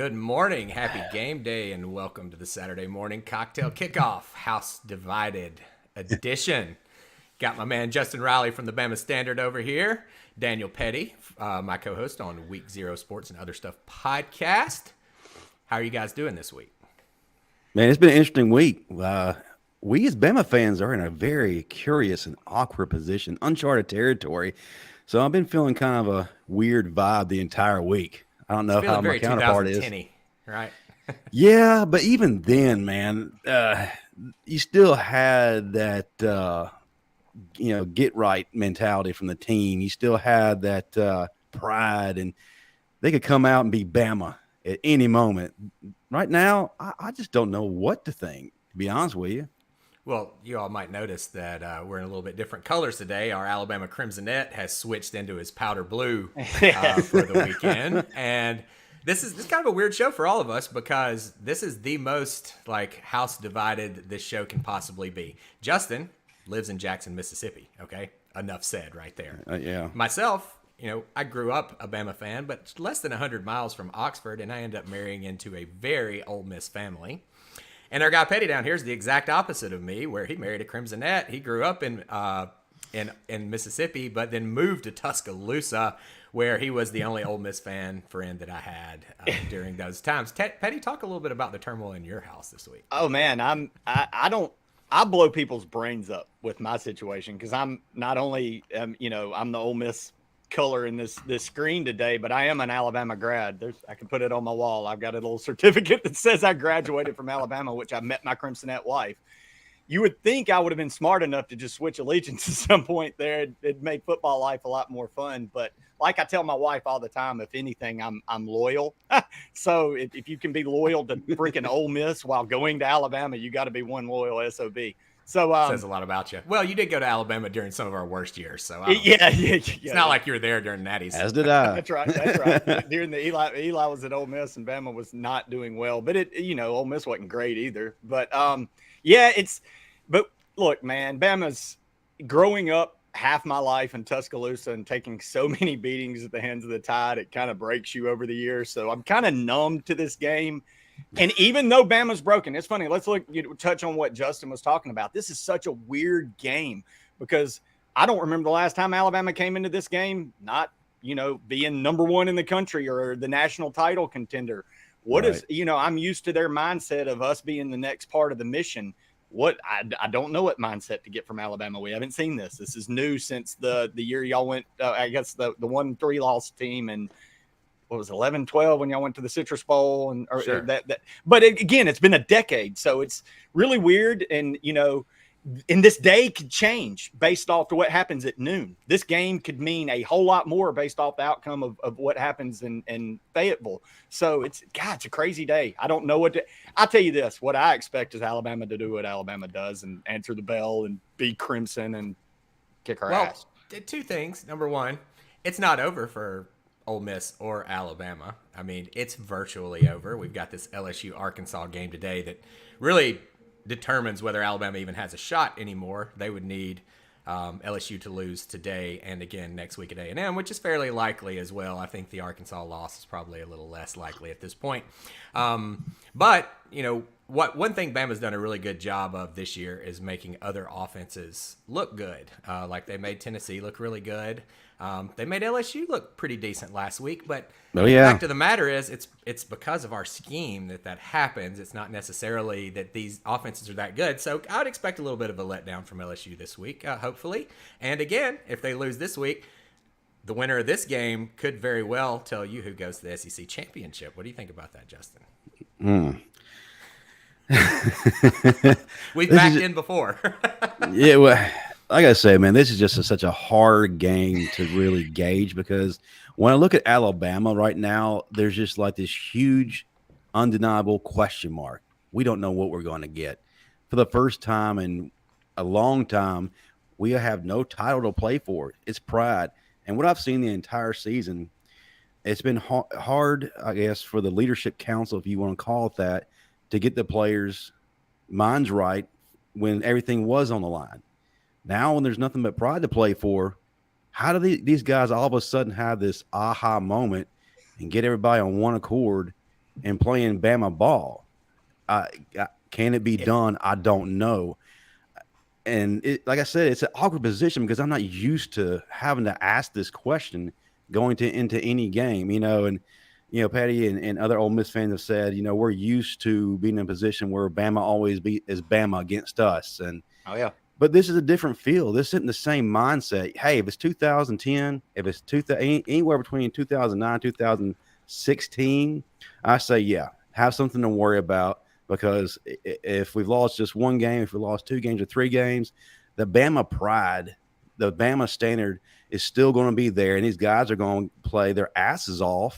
Good morning, happy game day, and welcome to the Saturday morning cocktail kickoff, House Divided edition. Got my man Justin Riley from the Bama Standard over here, Daniel Pettey, my co-host on Week Zero Sports and Other Stuff podcast. How are you guys doing this week? Man, it's been an interesting week. We as Bama fans are in a very curious and awkward position, uncharted territory. So I've been feeling kind of a weird vibe the entire week. I don't know how my counterpart is. Right? Yeah, but even then, man, you still had that, get right mentality from the team. You still had that pride, and they could come out and be Bama at any moment. Right now, I just don't know what to think, to be honest with you. Well, you all might notice that we're in a little bit different colors today. Our Alabama Crimsonette has switched into his powder blue for the weekend. And this is kind of a weird show for all of us because this is the most house divided this show can possibly be. Justin lives in Jackson, Mississippi. Okay, enough said right there. Yeah. Myself, I grew up a Bama fan, but less than 100 miles from Oxford, and I ended up marrying into a very Ole Miss family. And our guy Pettey down here is the exact opposite of me, where he married a Crimsonette. He grew up in Mississippi, but then moved to Tuscaloosa, where he was the only Ole Miss fan friend that I had during those times. Pettey, talk a little bit about the turmoil in your house this week. Oh man, I blow people's brains up with my situation because I'm not only I'm the Ole Miss color in this screen today, but I am an Alabama grad. I can put it on my wall. I've got a little certificate that says I graduated from Alabama, which I met my Crimsonette wife. You would think I would have been smart enough to just switch allegiance at some point there. It'd make football life a lot more fun. But like I tell my wife all the time, if anything, I'm loyal. So if you can be loyal to freaking Ole Miss while going to Alabama, you got to be one loyal SOB. So says a lot about you. Well, you did go to Alabama during some of our worst years, so yeah. It's not like you were there during Natty's. As did I. That's right. During the Eli was at Ole Miss and Bama was not doing well, but Ole Miss wasn't great either. But but look, man, Bama's growing up half my life in Tuscaloosa and taking so many beatings at the hands of the Tide, it kind of breaks you over the years. So I'm kind of numb to this game. And even though Bama's broken, it's funny. Let's touch on what Justin was talking about. This is such a weird game because I don't remember the last time Alabama came into this game not, being number one in the country or the national title contender. I'm used to their mindset of us being the next part of the mission. I don't know what mindset to get from Alabama. We haven't seen this. This is new since the year y'all went. I guess the 1-3 loss team and. What was 11-12 when y'all went to the Citrus Bowl Sure. But again, it's been a decade. So it's really weird. And, and this day could change based off to what happens at noon. This game could mean a whole lot more based off the outcome of what happens in Fayetteville. So it's a crazy day. I don't know I'll tell you this, what I expect is Alabama to do what Alabama does and answer the bell and be crimson and kick our ass. Two things. Number one, it's not over for Ole Miss or Alabama. I mean, it's virtually over. We've got this LSU-Arkansas game today that really determines whether Alabama even has a shot anymore. They would need LSU to lose today and again next week at A&M, which is fairly likely as well. I think the Arkansas loss is probably a little less likely at this point. But, one thing Bama's done a really good job of this year is making other offenses look good. Like they made Tennessee look really good. They made LSU look pretty decent last week, but the fact of the matter is it's because of our scheme that happens. It's not necessarily that these offenses are that good. So I would expect a little bit of a letdown from LSU this week, hopefully. And again, if they lose this week, the winner of this game could very well tell you who goes to the SEC championship. What do you think about that, Justin? We've backed in before. Yeah, well, like I say, man, this is just such a hard game to really gauge because when I look at Alabama right now, there's just like this huge, undeniable question mark. We don't know what we're going to get. For the first time in a long time, we have no title to play for. It's pride. And what I've seen the entire season, it's been hard, I guess, for the leadership council, if you want to call it that, to get the players' minds right when everything was on the line. Now, when there's nothing but pride to play for, how do these guys all of a sudden have this aha moment and get everybody on one accord and playing Bama ball. Can it be done? I don't know. And like I said, it's an awkward position because I'm not used to having to ask this question going into any game, and Pettey and other Ole Miss fans have said, we're used to being in a position where Bama always is Bama against us. And Oh yeah. but this is a different feel. This isn't the same mindset. Hey, if it's 2010, if it's anywhere between 2009, 2016, I say, yeah, have something to worry about. Because if we've lost just one game, if we lost 2 games or 3 games, the Bama pride, the Bama standard is still going to be there, and these guys are going to play their asses off,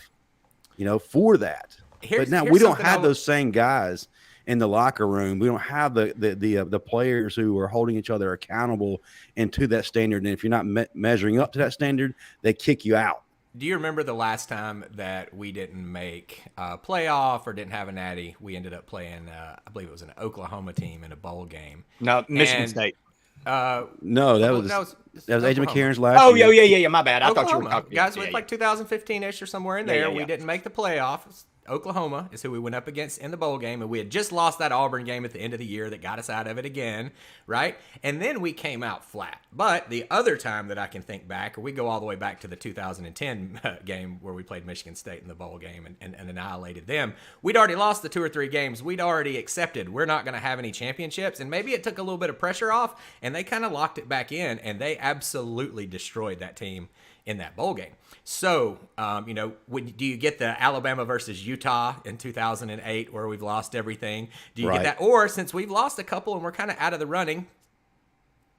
for that. But now we don't have those same guys in the locker room. We don't have the players who are holding each other accountable and to that standard. And if you're not measuring up to that standard, they kick you out. Do you remember the last time that we didn't make a playoff or didn't have a natty? We ended up playing, I believe it was an Oklahoma team in a bowl game. No, Michigan State. No, that was Agent McCarron's last year. Oh, yeah. My bad. I Oklahoma. thought you were talking. Guys, with like 2015-ish or somewhere in there. Yeah. We didn't make the playoffs. Oklahoma is who we went up against in the bowl game, and we had just lost that Auburn game at the end of the year that got us out of it again, right? And then we came out flat. But the other time that I can think back, or we go all the way back to the 2010 game where we played Michigan State in the bowl game and annihilated them, we'd already lost the 2 or 3 games. We'd already accepted we're not going to have any championships, and maybe it took a little bit of pressure off, and they kind of locked it back in, and they absolutely destroyed that team in that bowl game. So, do you get the Alabama versus Utah in 2008 where we've lost everything? Do you get that? Or since we've lost a couple and we're kind of out of the running,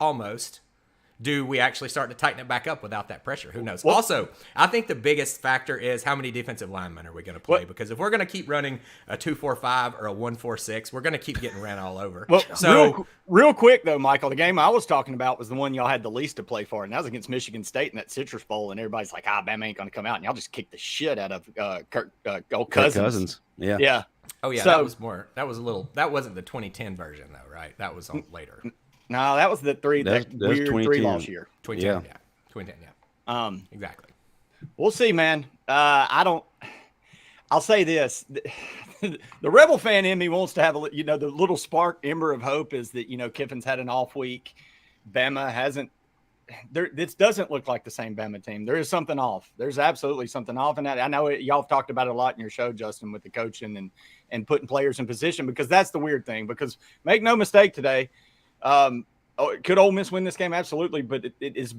almost, do we actually start to tighten it back up without that pressure? Who knows? Well, also, I think the biggest factor is how many defensive linemen are we going to play? Because if we're going to keep running a 2-4-5 or a 1-4-6, we're going to keep getting ran all over. Well, so real quick though, Michael, the game I was talking about was the one y'all had the least to play for, and that was against Michigan State in that Citrus Bowl, and everybody's like, Bama ain't going to come out, and y'all just kicked the shit out of Kirk Cousins. Yeah. Oh yeah, So, that wasn't the 2010 version though, right? That was on later. No, that was the weird 3-loss year. 2010, yeah. 2010, yeah. Exactly. We'll see, man. I'll say this. The Rebel fan in me wants to have the little spark ember of hope is that, Kiffin's had an off week. Bama hasn't. This doesn't look like the same Bama team. There is something off. There's absolutely something off. And I know y'all have talked about it a lot in your show, Justin, with the coaching and putting players in position, because that's the weird thing. Because make no mistake today, could Ole Miss win this game? Absolutely. But it is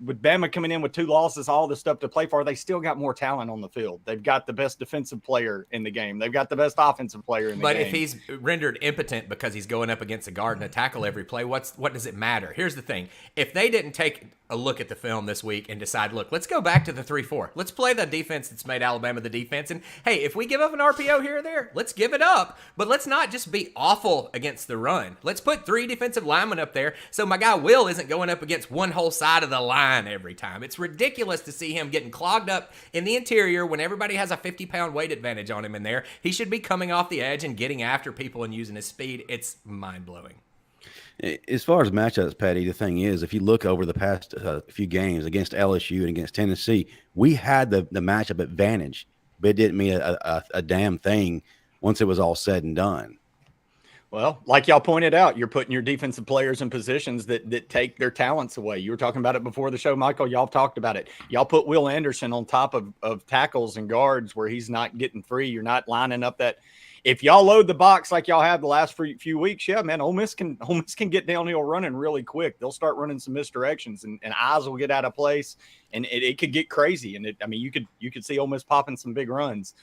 with Bama coming in with 2 losses, all the stuff to play for, they still got more talent on the field. They've got the best defensive player in the game. They've got the best offensive player in the game. But if he's rendered impotent because he's going up against a guard and a tackle every play, what does it matter? Here's the thing. If they didn't take a look at the film this week and decide, look, let's go back to the 3-4. Let's play the defense that's made Alabama the defense. And, hey, if we give up an RPO here or there, let's give it up. But let's not just be awful against the run. Let's put 3 defensive linemen up there so my guy Will isn't going up against one whole side of the line every time. It's ridiculous to see him getting clogged up in the interior when everybody has a 50-pound weight advantage on him in there. He should be coming off the edge and getting after people and using his speed. It's mind-blowing. As far as matchups, Pettey, the thing is, if you look over the past few games against LSU and against Tennessee, we had the matchup advantage, but it didn't mean a damn thing once it was all said and done. Well, like y'all pointed out, you're putting your defensive players in positions that take their talents away. You were talking about it before the show, Michael. Y'all talked about it. Y'all put Will Anderson on top of tackles and guards where he's not getting free. You're not lining up that. If y'all load the box like y'all have the last few weeks, yeah, man, Ole Miss can get downhill running really quick. They'll start running some misdirections, and eyes will get out of place, and it could get crazy. And you could see Ole Miss popping some big runs.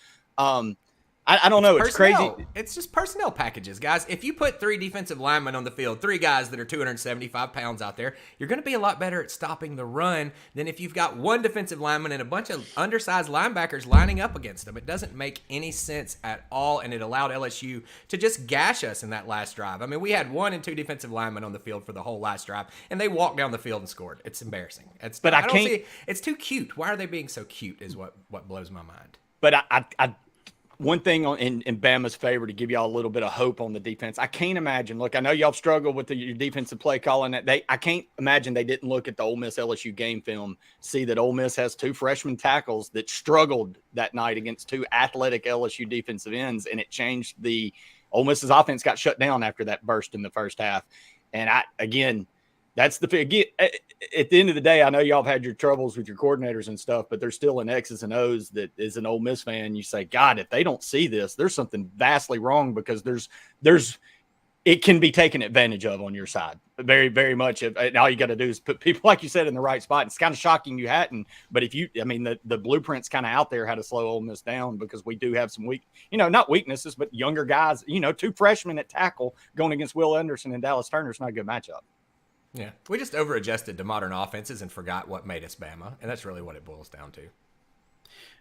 I don't know. It's crazy. It's just personnel packages, guys. If you put 3 defensive linemen on the field, 3 guys that are 275 pounds out there, you're going to be a lot better at stopping the run than if you've got 1 defensive lineman and a bunch of undersized linebackers lining up against them. It doesn't make any sense at all, and it allowed LSU to just gash us in that last drive. I mean, we had 1 and 2 defensive linemen on the field for the whole last drive, and they walked down the field and scored. It's embarrassing. It's too cute. Why are they being so cute is what blows my mind. But one thing in Bama's favor to give y'all a little bit of hope on the defense. I can't imagine. Look, I know y'all struggled with your defensive play calling. I can't imagine they didn't look at the Ole Miss LSU game film, see that Ole Miss has 2 freshman tackles that struggled that night against 2 athletic LSU defensive ends, and it changed the Ole Miss's offense got shut down after that burst in the first half. And that's at the end of the day, I know y'all have had your troubles with your coordinators and stuff, but there's still an X's and O's that is an Ole Miss fan. You say, God, if they don't see this, there's something vastly wrong, because it can be taken advantage of on your side. Very, very much. And all you got to do is put people, like you said, in the right spot. It's kind of shocking you hadn't, but the blueprint's kind of out there how to slow Ole Miss down, because we do have some not weaknesses, but younger guys, 2 freshmen at tackle going against Will Anderson and Dallas Turner is not a good matchup. Yeah, we just over-adjusted to modern offenses and forgot what made us Bama, and that's really what it boils down to.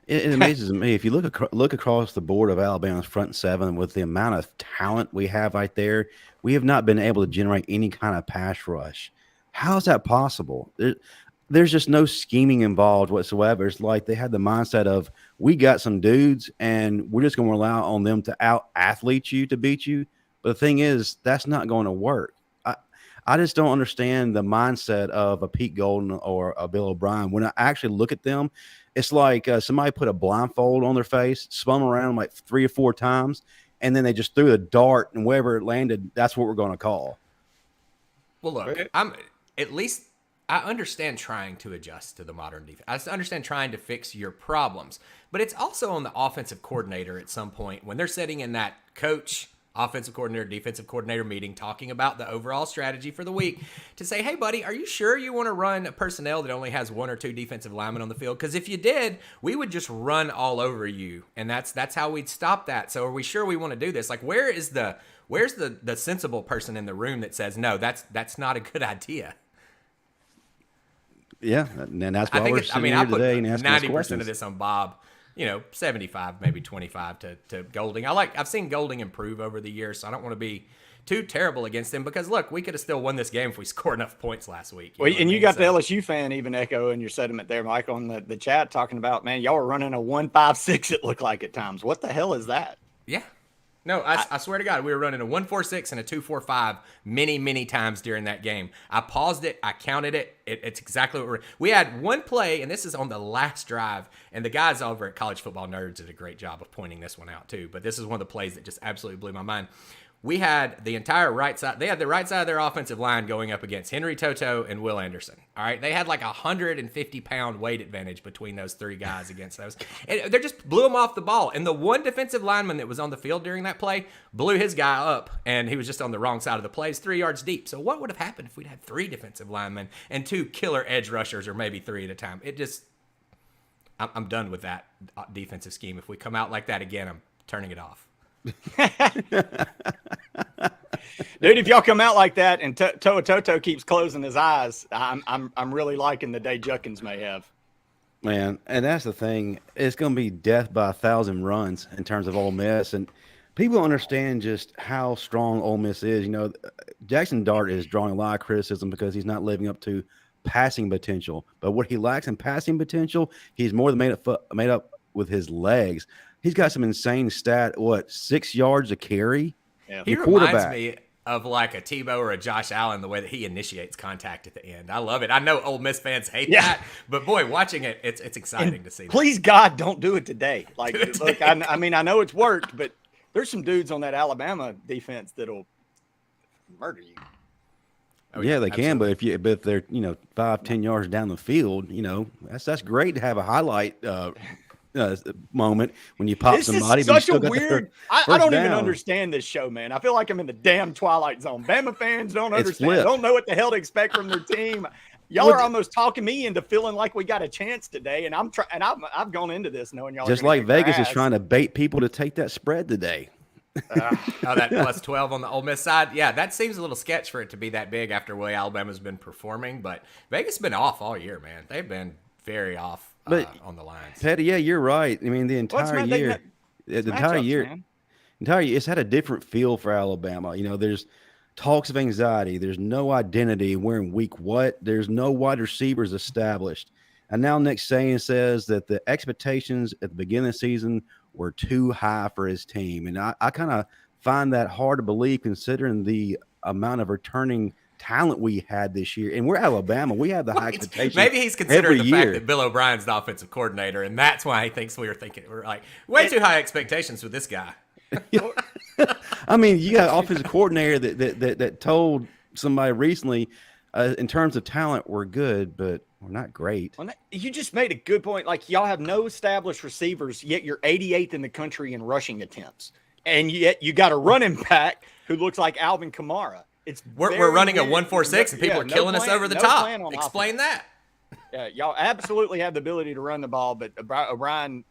It amazes me if you look across the board of Alabama's front 7 with the amount of talent we have right there. We have not been able to generate any kind of pass rush. How is that possible? There's just no scheming involved whatsoever. It's like they had the mindset of, we got some dudes and we're just going to rely on them to out-athlete you to beat you. But the thing is, that's not going to work. I just don't understand the mindset of a Pete Golden or a Bill O'Brien. When I actually look at them, it's like somebody put a blindfold on their face, spun around like 3 or 4 times, and then they just threw a dart, and wherever it landed, that's what we're going to call. Well, look, I understand trying to adjust to the modern defense. I understand trying to fix your problems, but it's also on the offensive coordinator at some point when they're sitting in that coach, offensive coordinator, defensive coordinator meeting, talking about the overall strategy for the week, to say, hey, buddy, are you sure you want to run a personnel that only has 1 or 2 defensive linemen on the field? Because if you did, we would just run all over you, and that's how we'd stop that. So are we sure we want to do this? Like, where's the sensible person in the room that says, no, that's not a good idea? Yeah, and that's why we're sitting here today and asking 90% of this on Bob. 75, maybe 25 to Golding. I've seen Golding improve over the years, so I don't want to be too terrible against him, because look, we could have still won this game if we scored enough points last week. You got the LSU fan even echoing your sentiment there, Mike, on the chat, talking about, man, y'all were running a 1-5-6, it looked like at times. What the hell is that? Yeah. No, I swear to God, we were running a 1-4-6 and a 2-4-5 many times during that game. I paused it. I counted it. It's exactly what we had one play, and this is on the last drive, and the guys over at College Football Nerds did a great job of pointing this one out too, but this is one of the plays that just absolutely blew my mind. We had the entire right side. They had the right side of their offensive line going up against Henry Toto and Will Anderson. All right. They had like 150-pound weight advantage between those 3 guys against those. And they just blew them off the ball. And the one defensive lineman that was on the field during that play blew his guy up, and he was just on the wrong side of the play. He's 3 yards deep. So what would have happened if we'd had 3 defensive linemen and 2 killer edge rushers, or maybe 3 at a time? I'm done with that defensive scheme. If we come out like that again, I'm turning it off. Dude, if y'all come out like that and Toto keeps closing his eyes, I'm really liking the day Juckins may have. Man, and that's the thing. It's going to be death by 1,000 runs in terms of Ole Miss, and people understand just how strong Ole Miss is. Jackson Dart is drawing a lot of criticism because he's not living up to passing potential, but what he lacks in passing potential, he's more than made up with his legs. He's got some insane stat. 6 yards a carry? Yeah. He reminds me of like a Tebow or a Josh Allen, the way that he initiates contact at the end. I love it. I know Ole Miss fans hate that, but boy, watching it, it's exciting to see. Please, God, don't do it today. Like, look, I know it's worked, but there's some dudes on that Alabama defense that'll murder you. Oh, yeah, they can, but if they're 5-10 yards down the field, that's great to have a highlight moment when you pop somebody. Such a weird. I don't even understand this show, man. I feel like I'm in the damn Twilight Zone. Bama fans don't understand. Don't know what the hell to expect from their team. Y'all are almost talking me into feeling like we got a chance today, and I've gone into this knowing y'all. Just like Vegas is trying to bait people to take that spread today. That plus 12 on the Ole Miss side. Yeah, that seems a little sketch for it to be that big after the way Alabama's been performing. But Vegas has been off all year, man. They've been very off on the lines. Pettey, yeah, you're right. I mean, the entire year, it's had a different feel for Alabama. There's talks of anxiety. There's no identity. We're in week what? There's no wide receivers established. And now Nick Saban says that the expectations at the beginning of the season were too high for his team. And I kind of find that hard to believe considering the amount of returning talent we had this year. And we're Alabama. We have the high expectations. Maybe he's considering the year. fact that Bill O'Brien's the offensive coordinator, and that's why he thinks we're like way too high expectations with this guy. I mean, you got an offensive coordinator that told somebody recently, in terms of talent, we're good, but we're not great. Well, you just made a good point. Like, y'all have no established receivers, yet you're 88th in the country in rushing attempts. And yet you got a running back who looks like Alvin Kamara. We're running a 1-4-6 and people are killing us over the top. Explain that. Yeah, y'all absolutely have the ability to run the ball, but O'Brien,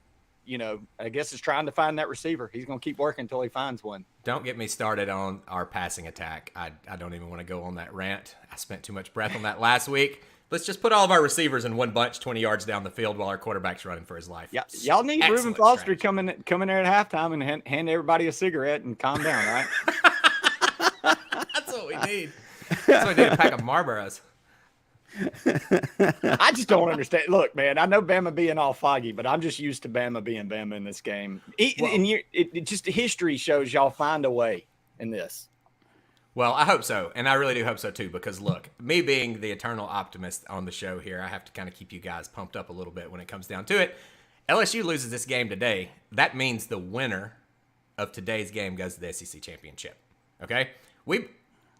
I guess is trying to find that receiver. He's going to keep working until he finds one. Don't get me started on our passing attack. I don't even want to go on that rant. I spent too much breath on that last week. Let's just put all of our receivers in one bunch 20 yards down the fild while our quarterback's running for his life. Yeah, y'all need Excellent Reuben Foster strategy. coming there at halftime and hand everybody a cigarette and calm down, right? That's what we need. That's what we need, a pack of Marlboros. I just don't understand. Look, man, I know Bama being all foggy, but I'm just used to Bama being Bama in this game. Just history shows y'all find a way in this. Well, I hope so, and I really do hope so too, because look, me being the eternal optimist on the show here, I have to kind of keep you guys pumped up a little bit when it comes down to it. LSU loses this game today. That means the winner of today's game goes to the SEC championship. Okay?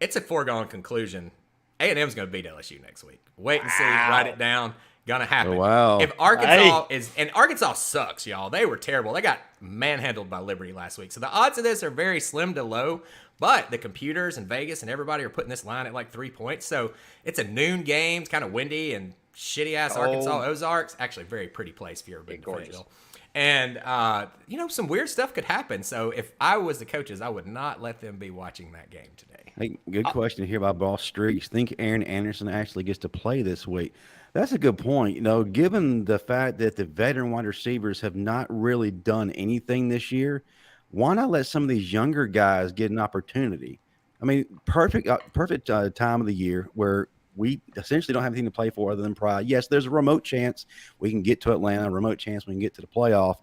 It's a foregone conclusion. A&M's going to beat LSU next week. Wait and see. Write it down. Gonna happen. Oh, wow. If Arkansas and Arkansas sucks, y'all. They were terrible. They got manhandled by Liberty last week. So the odds of this are very slim to low, but the computers in Vegas and everybody are putting this line at like 3 points. So it's a noon game. It's kind of windy and shitty ass Arkansas Ozarks. Actually, very pretty place if you're ever been to Fayetteville. And some weird stuff could happen. So if I was the coaches, I would not let them be watching that game today. Hey, good question here by Boss Streaks. Think Aaron Anderson actually gets to play this week? That's a good point. Given the fact that the veteran wide receivers have not really done anything this year, why not let some of these younger guys get an opportunity? I mean, perfect time of the year where we essentially don't have anything to play for other than pride. Yes, there's a remote chance we can get to Atlanta, a remote chance we can get to the playoff.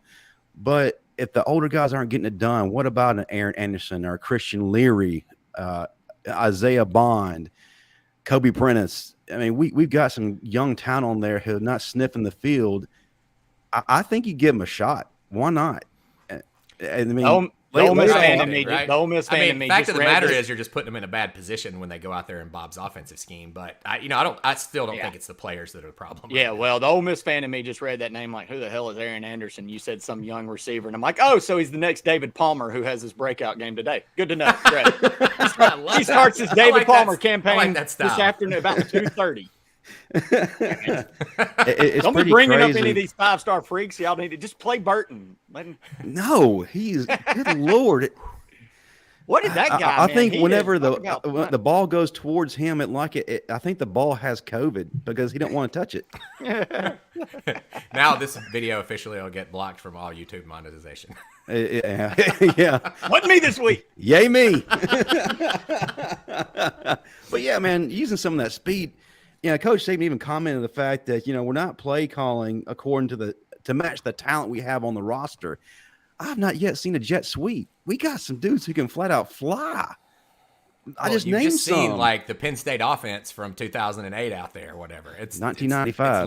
But if the older guys aren't getting it done, what about an Aaron Anderson or a Christian Leary, Isaiah Bond, Kobe Prentice? I mean, we've got some young talent on there who are not sniffing the field. I think you give them a shot. Why not? I mean, the Ole Miss fan in me. Fact of the matter is, you're just putting them in a bad position when they go out there in Bob's offensive scheme. But I still don't think it's the players that are the problem. Yeah, well, the Ole Miss fan in me just read that name like, who the hell is Aaron Anderson? You said some young receiver, and I'm like, oh, so he's the next David Palmer who has his breakout game today. Good to know. Great. He starts his David Palmer campaign this afternoon about 2:30. Don't be bringing up any of these 5-star freaks. Y'all need to just play Burton. No, he's good Lord. What did that guy? I think whenever the ball goes towards him, I think the ball has COVID because he don't want to touch it. Now this video officially will get blocked from all YouTube monetization. Yeah. Wasn't me this week. Yay me. But yeah, man, using some of that speed. Coach Saban even commented the fact that, we're not play calling according to match the talent we have on the roster. I've not yet seen a jet sweep. We got some dudes who can flat out fly. I just named some. Seen like the Penn State offense from 2008 out there or whatever. It's 1995.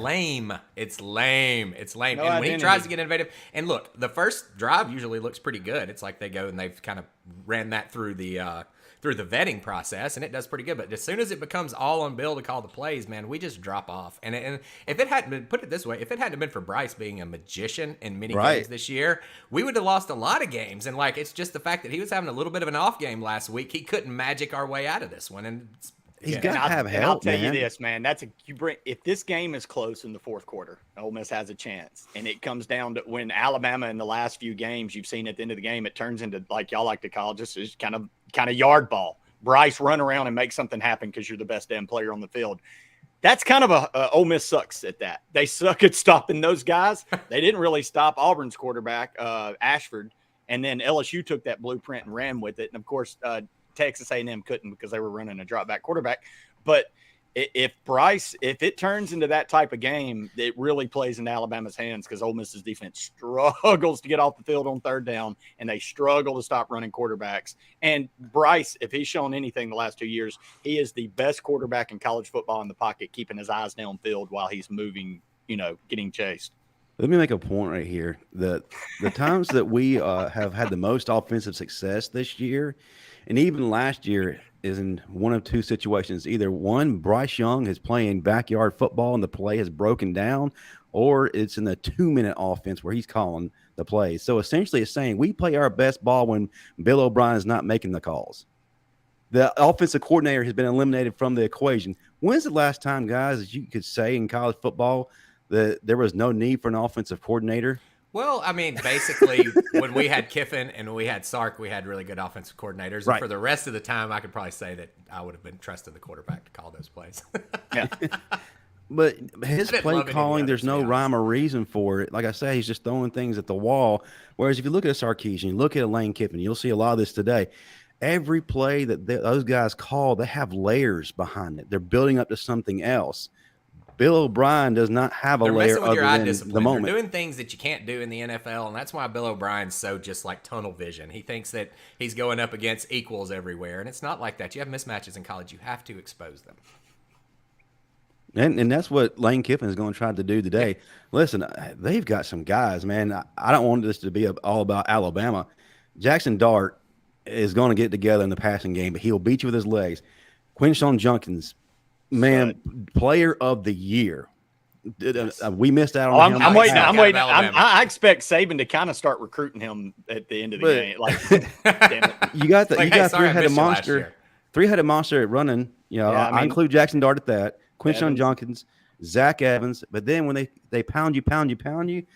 It's lame. No and when identity. he tries to get innovative, and look, the first drive usually looks pretty good. It's like they go and they've kind of ran that through the vetting process, and it does pretty good. But as soon as it becomes all on Bill to call the plays, man, we just drop off. And if it hadn't been, put it this way, if it hadn't been for Bryce being a magician in many games this year, we would have lost a lot of games. And it's just the fact that he was having a little bit of an off game last week. He couldn't magic our way out of this one. And he's got to have help, I'll tell you this, man. If this game is close in the fourth quarter, Ole Miss has a chance. And it comes down to when Alabama in the last few games, you've seen at the end of the game, it turns into, like y'all like to call, just kind of yard ball. Bryce, run around and make something happen because you're the best damn player on the field. That's kind of Ole Miss sucks at that. They suck at stopping those guys. They didn't really stop Auburn's quarterback, Ashford, and then LSU took that blueprint and ran with it. And of course, Texas A&M couldn't because they were running a drop back quarterback. But if it turns into that type of game, it really plays into Alabama's hands because Ole Miss's defense struggles to get off the field on third down, and they struggle to stop running quarterbacks. And Bryce, if he's shown anything the last 2 years, he is the best quarterback in college football in the pocket, keeping his eyes downfield while he's moving, getting chased. Let me make a point right here. The times that we have had the most offensive success this year, and even last year, is in one of two situations. Either one, Bryce Young is playing backyard football and the play has broken down, or it's in the 2-minute offense where he's calling the play. So essentially it's saying we play our best ball when Bill O'Brien is not making the calls. The offensive coordinator has been eliminated from the equation. When's the last time, guys, that you could say in college football that there was no need for an offensive coordinator? Well, I mean, basically, when we had Kiffin and we had Sark, we had really good offensive coordinators. Right. And for the rest of the time, I could probably say that I would have been trusting the quarterback to call those plays. Yeah. But his play love any of the calling, there's others, no to be rhyme or reason for it. Like I say, he's just throwing things at the wall. Whereas if you look at a Sarkisian, you look at a Lane Kiffin, you'll see a lot of this today. Every play that those guys call, they have layers behind it. They're building up to something else. Bill O'Brien does not have a They're layer messing with other your eye than discipline. the moment. They're doing things that you can't do in the NFL, and that's why Bill O'Brien's so just like tunnel vision. He thinks that he's going up against equals everywhere, and it's not like that. You have mismatches in college. You have to expose them. And that's what Lane Kiffin is going to try to do today. Listen, they've got some guys, man. I don't want this to be all about Alabama. Jackson Dart is going to get together in the passing game, but he'll beat you with his legs. Quinshon Junkins, man, player of the year. We missed out on him. I'm waiting. Out I'm of waiting. Alabama. I expect Saban to kind of start recruiting him at the end of the But- game. Like, damn it. You got the Like, you hey, got sorry, I three-headed missed you last monster, year. three-headed monster at running. Yeah, I include Jackson Dart at that. Quinshon Evans. Junkins, Zach Evans. But then when they pound you,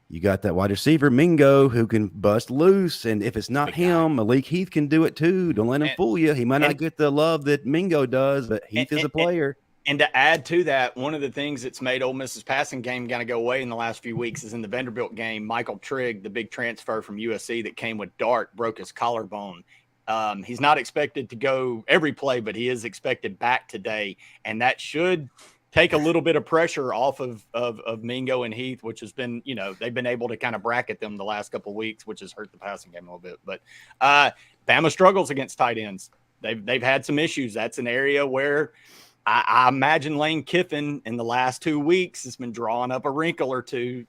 you got that wide receiver Mingo who can bust loose. And if it's not Big guy. him, Malik Heath can do it too. Don't let him fool you. He might not and- get the love that Mingo does, but Heath is a player. And to add to that, one of the things that's made Ole Miss's passing game kind of go away in the last few weeks is in the Vanderbilt game, Michael Trigg, the big transfer from USC that came with Dart, broke his collarbone. He's not expected to go every play, but he is expected back today. And that should take a little bit of pressure off of Mingo and Heath, which has been, they've been able to kind of bracket them the last couple of weeks, which has hurt the passing game a little bit. But Bama struggles against tight ends. They've had some issues. That's an area where I imagine Lane Kiffin in the last 2 weeks has been drawing up a wrinkle or two,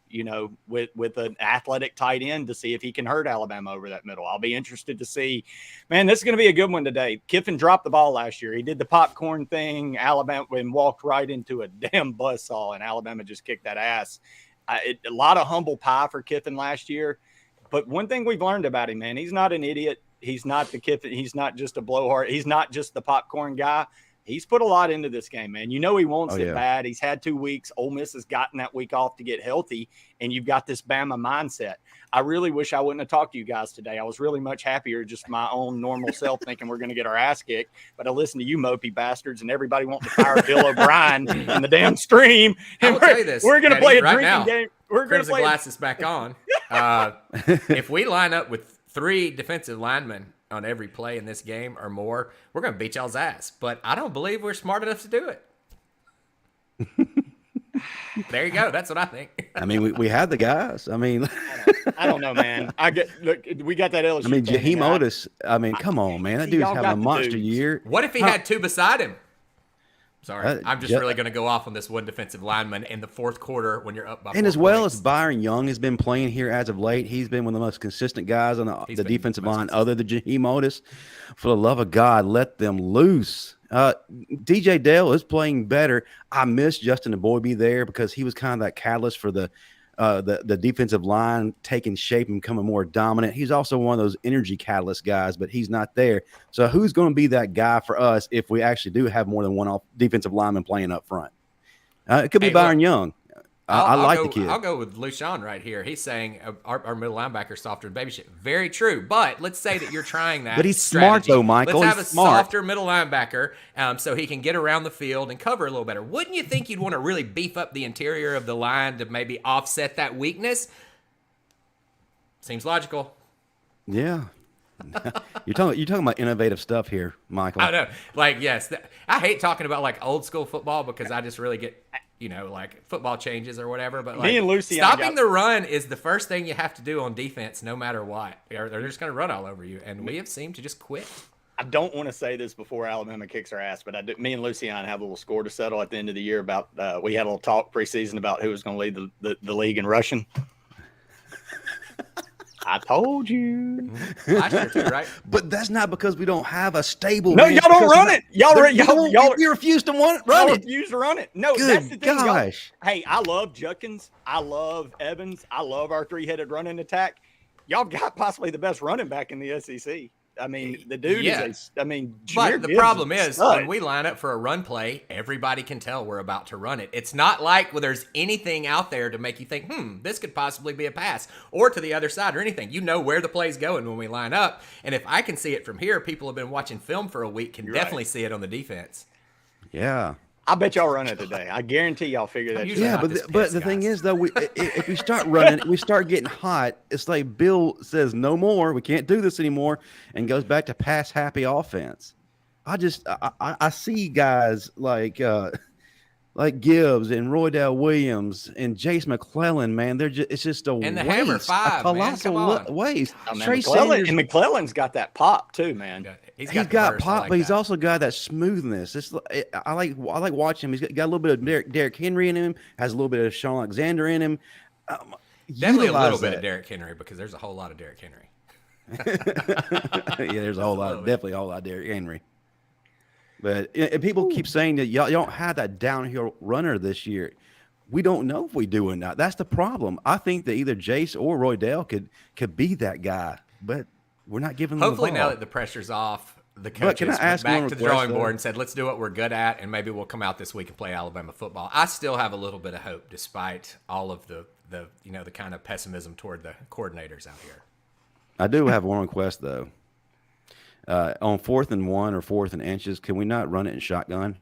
with an athletic tight end to see if he can hurt Alabama over that middle. I'll be interested to see. Man, this is going to be a good one today. Kiffin dropped the ball last year. He did the popcorn thing, Alabama, and walked right into a damn buzzsaw, and Alabama just kicked that ass. A lot of humble pie for Kiffin last year. But one thing we've learned about him, man, he's not an idiot. He's not the Kiffin. He's not just a blowhard. He's not just the popcorn guy. He's put a lot into this game, man. He wants it bad. He's had 2 weeks. Ole Miss has gotten that week off to get healthy, and you've got this Bama mindset. I really wish I wouldn't have talked to you guys today. I was really much happier just my own normal self thinking we're going to get our ass kicked. But I listened to you mopey bastards and everybody wanting to fire Bill O'Brien in the damn stream. I And will tell you this, we're going to Pettey, play a right drinking now, game. We're going to Crimson play glasses back on. If we line up with 3 defensive linemen on every play in this game or more, we're going to beat y'all's ass. But I don't believe we're smart enough to do it. There you go. That's what I think. I mean, we had the guys. I mean, I don't know, man. We got that LSU. I mean, thing, Jaheim and Otis. I mean, come on, man. That See, dude's y'all having got a the monster dudes. year. What if he had 2 beside him? Sorry, I'm just yeah. really going to go off on this one defensive lineman in the fourth quarter when you're up by 4 And as well points. as Byron Young has been playing here as of late, he's been one of the most consistent guys on He's the been defensive the most line, other than Jaheim Otis. For the love of God, let them loose. DJ Dale is playing better. I miss Justin Boybe there because he was kind of that catalyst for the defensive line taking shape and becoming more dominant. He's also one of those energy catalyst guys, but he's not there. So who's going to be that guy for us if we actually do have more than one defensive lineman playing up front? It could be Byron Young. I like the kid. I'll go with Lucian right here. He's saying our middle linebacker softer than baby shit. Very true. But let's say that you're trying that. But he's smart, strategy. though, Michael. Let's have He's a smart. softer middle linebacker so he can get around the field and cover a little better. Wouldn't you think you'd want to really beef up the interior of the line to maybe offset that weakness? Seems logical. Yeah. You're talking about innovative stuff here, Michael. I know. Like, yes. I hate talking about, like, old school football because I just really get, like, football changes or whatever. But, like, Me and Lucy stopping the run is the first thing you have to do on defense no matter what. They're just going to run all over you. And we have seemed to just quit. I don't want to say this before Alabama kicks our ass, but me and Lucian have a little score to settle at the end of the year about we had a little talk preseason about who was going to lead the league in rushing. I told you. Last year too, right? But that's not because we don't have a stable. No, y'all don't run it. Y'all refuse to run y'all it. refuse to run it. No, Good that's the thing. gosh. Hey, I love Judkins. I love Evans. I love our three-headed running attack. Y'all got possibly the best running back in the SEC. I mean, the dude is but the problem is when we line up for a run play, everybody can tell we're about to run it. It's not like there's anything out there to make you think, this could possibly be a pass or to the other side or anything. You know where the play's going when we line up. And if I can see it from here, people have been watching film for a week can definitely see it on the defense. Yeah. I bet y'all run it today. I guarantee y'all figure that. Yeah, but the thing is though, if we start running, we start getting hot. It's like Bill says, "No more. We can't do this anymore," and goes back to pass happy offense. I see guys like Gibbs and Roydell Williams and Jace McClellan. Man, it's just a and the waste, Hammer Five, a colossal waste. Oh, man, McClellan's got that pop too, man. He's got pop, but he's also got that smoothness. I like watching him. He's got a little bit of Derrick Henry in him. Has a little bit of Sean Alexander in him. Definitely a little bit of Derrick Henry because there's a whole lot of Derrick Henry. Yeah, there's definitely a whole lot of Derrick Henry. But and people keep saying that y'all don't have that downhill runner this year. We don't know if we do or not. That's the problem. I think that either Jace or Roydell could be that guy, but we're not giving them Hopefully the ball. now that the pressure's off, the coaches went back to the drawing board and said, let's do what we're good at, and maybe we'll come out this week and play Alabama football. I still have a little bit of hope despite all of the kind of pessimism toward the coordinators out here. I do have one request, though. On 4th and 1 or 4th and inches, can we not run it in shotgun?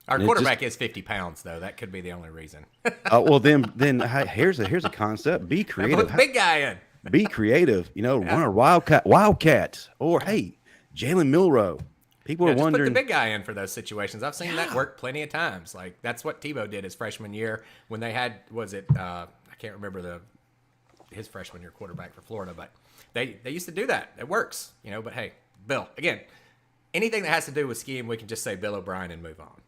Our quarterback is 50 pounds, though. That could be the only reason. Well, then here's a concept. Be creative. Put the big guy in. Be creative. Run a Wildcat, or hey, Jalen Milroe. People are wondering. Put the big guy in for those situations. I've seen that work plenty of times. Like that's what Tebow did his freshman year when they had I can't remember his freshman year quarterback for Florida, but they used to do that. It works, But hey, Bill, again, anything that has to do with scheme, we can just say Bill O'Brien and move on.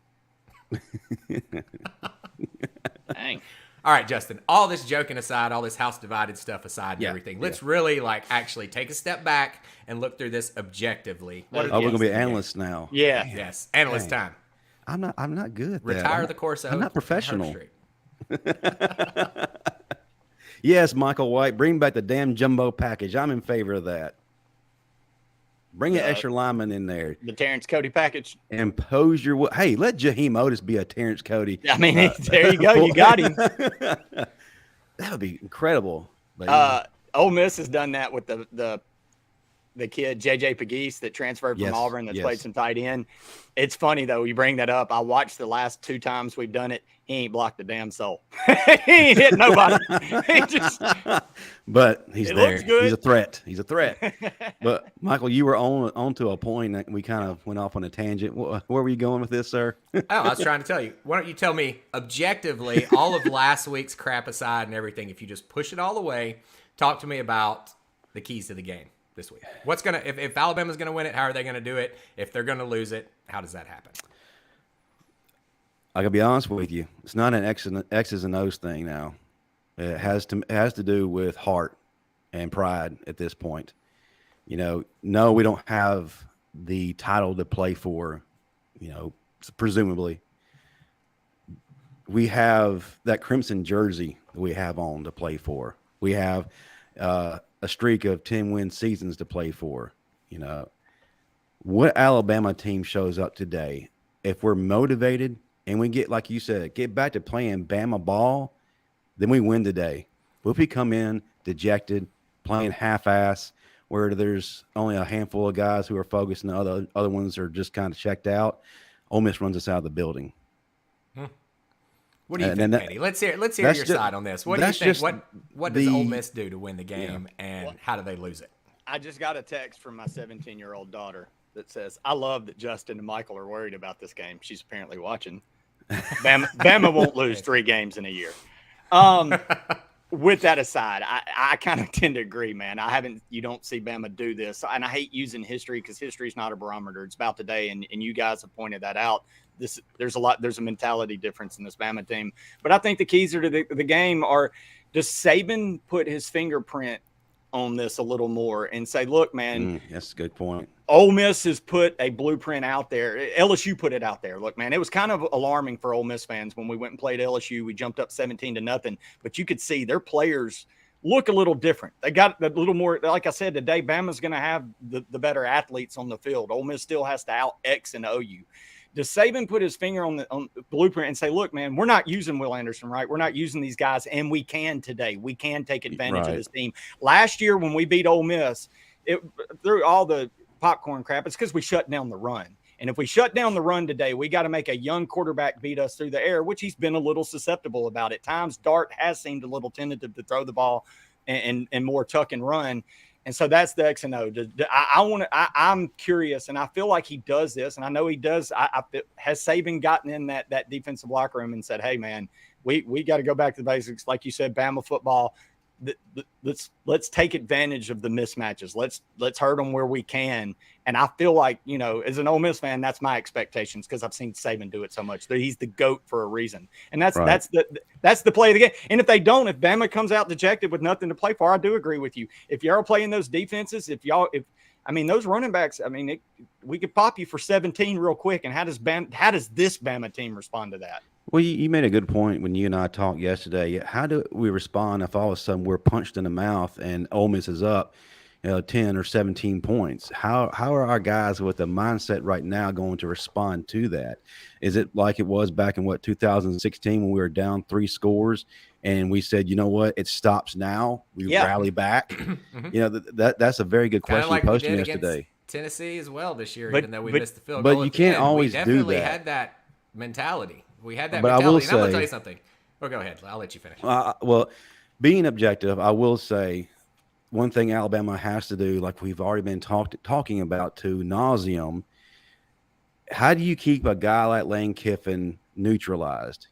Dang. All right, Justin, all this joking aside, all this house divided stuff aside and everything, let's really actually take a step back and look through this objectively. We're going to be analysts now. Yeah. Yes, analyst time. I'm not good at that. Retire the Corso. I'm not professional. Yes, Michael White, bring back the damn jumbo package. I'm in favor of that. Bring an extra lineman in there. The Terrence Cody package. Impose your – hey, let Jaheim Otis be a Terrence Cody. I mean, there you go. You got him. That would be incredible. But, Ole Miss has done that with the kid, J.J. Pegues, that transferred from Auburn that's played some tight end. It's funny, though, you bring that up. I watched the last 2 times we've done it. He ain't blocked a damn soul. He ain't hit nobody. But he's there. Looks good. He's a threat. But, Michael, you were on to a point that we kind of went off on a tangent. Where were you going with this, sir? I was trying to tell you. Why don't you tell me objectively, all of last week's crap aside and everything, if you just push it all away, talk to me about the keys to the game this week. What's gonna if Alabama's gonna win it, how are they gonna do it? If they're gonna lose it, how does that happen? I gotta be honest with you. It's not an X's and O's thing now. It has to do with heart and pride at this point. No, we don't have the title to play for, presumably. We have that crimson jersey that we have on to play for. We have a streak of 10-win seasons to play for. What Alabama team shows up today, if we're motivated and we get, like you said, get back to playing Bama ball, then we win today. But if we come in dejected, playing half-ass, where there's only a handful of guys who are focused and the other ones are just kind of checked out, Ole Miss runs us out of the building. What do you think, Pettey? Let's hear your side on this. What do you think? What does Ole Miss do to win the game, and how do they lose it? I just got a text from my 17-year-old daughter that says, I love that Justin and Michael are worried about this game. She's apparently watching. Bama won't lose 3 games in a year. With that aside, I kind of tend to agree, man. You don't see Bama do this. And I hate using history because history is not a barometer. It's about today. And you guys have pointed that out. There's a mentality difference in this Bama team. But I think the keys to the game are, does Saban put his fingerprint on this a little more and say, look, man, that's a good point. Ole Miss has put a blueprint out there. LSU put it out there. Look, man, it was kind of alarming for Ole Miss fans when we went and played LSU. We jumped up 17-0, but you could see their players look a little different. They got a little more, like I said, today, Bama's going to have the better athletes on the field. Ole Miss still has to out X and OU. Does Saban put his finger on the blueprint and say, look, man, we're not using Will Anderson, right? We're not using these guys, and we can today. We can take advantage of this team. Last year when we beat Ole Miss, through all the popcorn crap, it's because we shut down the run. And if we shut down the run today, we got to make a young quarterback beat us through the air, which he's been a little susceptible about at times. Dart has seemed a little tentative to throw the ball and more tuck and run. And so that's the X and O. I'm curious, and I feel like he does this, and I know he does. Has Saban gotten in that defensive locker room and said, hey, man, we got to go back to the basics. Like you said, Bama football, let's take advantage of the mismatches. Let's hurt them where we can. And I feel like, as an Ole Miss fan, that's my expectations because I've seen Saban do it so much. He's the GOAT for a reason. And that's the play of the game. And if Bama comes out dejected with nothing to play for, I do agree with you. If y'all are playing those defenses, those running backs, we could pop you for 17 real quick. And how does this Bama team respond to that? Well, you made a good point when you and I talked yesterday. How do we respond if all of a sudden we're punched in the mouth and Ole Miss is up, 10 or 17 points? How are our guys with the mindset right now going to respond to that? Is it like it was back in 2016 when we were down 3 scores and we said, you know what, it stops now? We rally back. That's a very good question you posted yesterday. Tennessee as well this year, even though we missed the field goal. But you can't always do that. We definitely had that mentality. We had that mentality. And I'm going to tell you something. Well, go ahead. I'll let you finish. Well, being objective, I will say one thing Alabama has to do, like we've already been talking about to nauseum, how do you keep a guy like Lane Kiffin neutralized?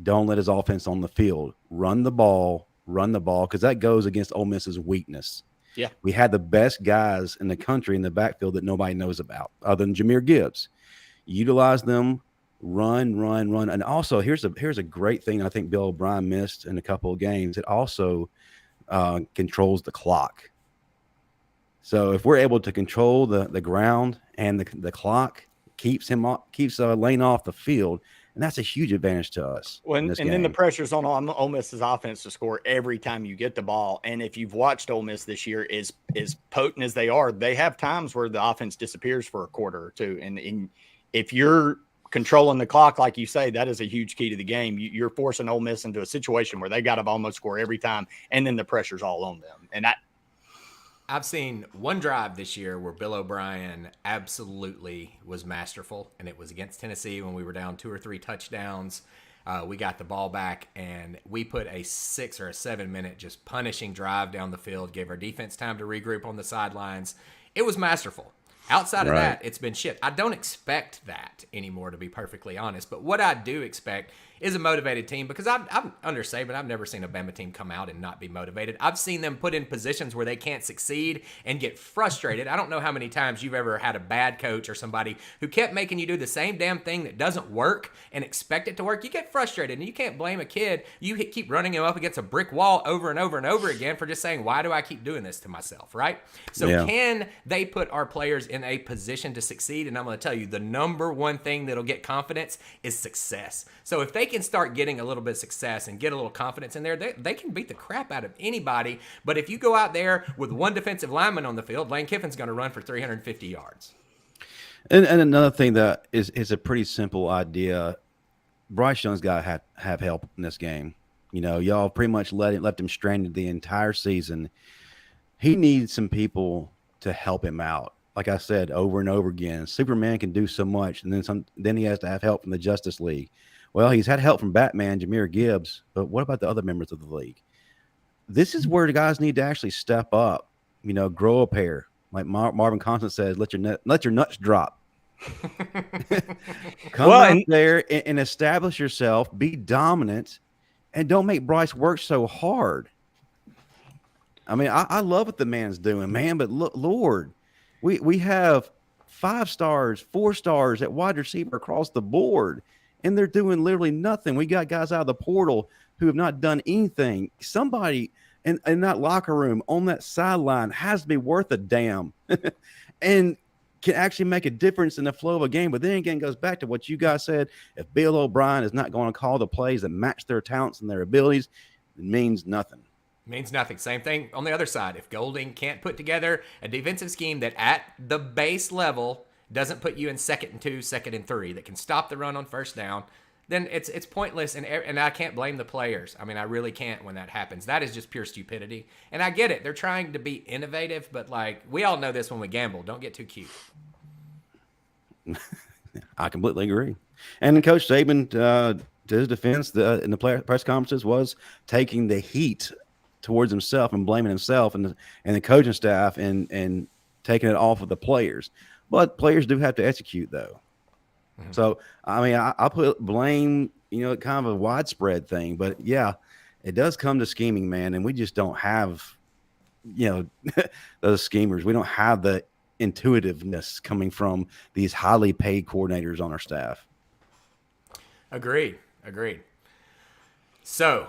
Don't let his offense on the field. Run the ball, because that goes against Ole Miss's weakness. Yeah. We had the best guys in the country in the backfield that nobody knows about other than Jahmyr Gibbs. Utilize them. Run. And also, here's a great thing I think Bill O'Brien missed in a couple of games. It also controls the clock. So if we're able to control the ground and the clock, keeps Lane off the field, and that's a huge advantage to us. Then the pressure's on Ole Miss's offense to score every time you get the ball. And if you've watched Ole Miss this year, as potent as they are, they have times where the offense disappears for a quarter or two. And if you're controlling the clock, like you say, that is a huge key to the game. You're forcing Ole Miss into a situation where they got to almost score every time, and then the pressure's all on them. And I've seen one drive this year where Bill O'Brien absolutely was masterful, and it was against Tennessee when we were down 2 or 3 touchdowns. We got the ball back, and we put a 6 or 7 minute just punishing drive down the field, gave our defense time to regroup on the sidelines. It was masterful. Outside of that, it's been shit. I don't expect that anymore, to be perfectly honest. But what I do expect is a motivated team, because I'm under Saban. I've never seen a Bama team come out and not be motivated. I've seen them put in positions where they can't succeed and get frustrated. I don't know how many times you've ever had a bad coach or somebody who kept making you do the same damn thing that doesn't work and expect it to work. You get frustrated, and you can't blame a kid. You keep running him up against a brick wall over and over and over again for just saying, why do I keep doing this to myself, right? So can they put our players in a position to succeed? And I'm going to tell you, the number one thing that'll get confidence is success. So if they can start getting a little bit of success and get a little confidence in there, they can beat the crap out of anybody. But if you go out there with one defensive lineman on the field, Lane Kiffin's going to run for 350 yards. And another thing that is a pretty simple idea. Bryce Young's got to have help in this game. Y'all pretty much left him stranded the entire season. He needs some people to help him out. Like I said over and over again, Superman can do so much, and then he has to have help from the Justice League. Well, he's had help from Batman, Jahmyr Gibbs, but what about the other members of the league? This is where the guys need to actually step up grow a pair. Like Marvin Constant says, let your nuts drop. Come out there and establish yourself, be dominant, and don't make Bryce work so hard. I mean, I love what the man's doing, man, but look, Lord, we have 5 stars, 4 stars at wide receiver across the board, and they're doing literally nothing. We got guys out of the portal who have not done anything. Somebody in that locker room on that sideline has to be worth a damn and can actually make a difference in the flow of a game. But then again, it goes back to what you guys said. If Bill O'Brien is not going to call the plays that match their talents and their abilities, it means nothing. Means nothing. Same thing on the other side. If Golding can't put together a defensive scheme that at the base level doesn't put you in 2nd and 2, 2nd and 3, that can stop the run on first down, then it's pointless. And I can't blame the players. I mean, I really can't when that happens. That is just pure stupidity. And I get it. They're trying to be innovative, but like we all know this when we gamble. Don't get too cute. I completely agree. And Coach Saban, to his defense, in the press conferences, was taking the heat towards himself and blaming himself and the coaching staff and taking it off of the players. But players do have to execute, though. Mm-hmm. So, I mean, I put blame, kind of a widespread thing. But, yeah, it does come to scheming, man, and we just don't have, those schemers. We don't have the intuitiveness coming from these highly paid coordinators on our staff. Agreed. So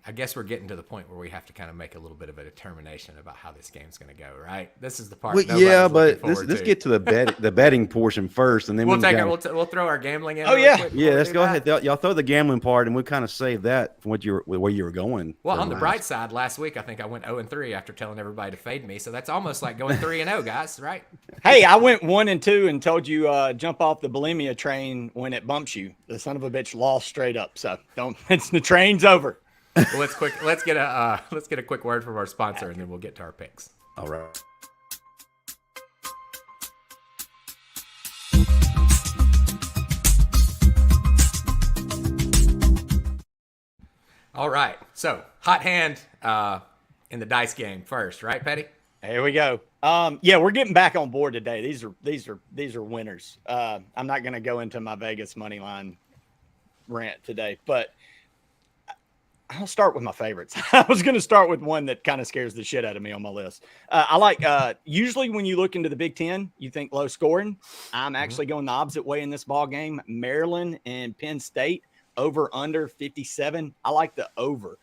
I guess we're getting to the point where we have to kind of make a little bit of a determination about how this game's going to go, right? This is the part. Well, yeah, but let's get to the betting portion first, and then we'll throw our gambling in. Oh yeah, let's go ahead. Y'all throw the gambling part, and we'll kind of save that from where you were going. Well, on the bright side, last week I think I went 0-3 after telling everybody to fade me, so that's almost like going 3-0, guys, right? Hey, I went 1-2 and told you jump off the bulimia train when it bumps you. The son of a bitch lost straight up, so don't. The train's over. Well, let's get a quick word from our sponsor, and then we'll get to our picks. All right. All right. So hot hand in the dice game first, right, Pettey? Here we go. Yeah, we're getting back on board today. These are winners. I'm not going to go into my Vegas money line rant today, but I'll start with my favorites. I was going to start with one that kind of scares the shit out of me on my list. I like, usually when you look into the Big Ten, you think low scoring. I'm actually going the opposite way in this ball game. Maryland and Penn State over under 57. I like the over.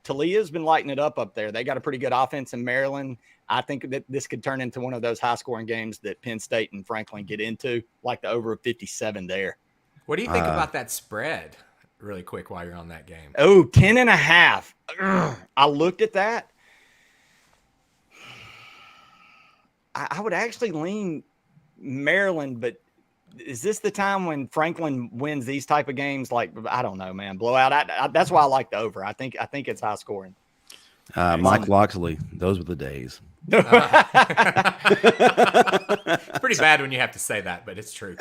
Talia's been lighting it up there. They got a pretty good offense in Maryland. I think that this could turn into one of those high scoring games that Penn State and Franklin get into, like the over of 57 there. What do you think about that spread? Really quick while you're on that game. Oh, 10.5. I looked at that. I would actually lean Maryland, but is this the time when Franklin wins these type of games? Like, I don't know, man. Blowout. That's why I like the over. I think it's high scoring. Mike Loxley, those were the days. It's pretty bad when you have to say that, but it's true.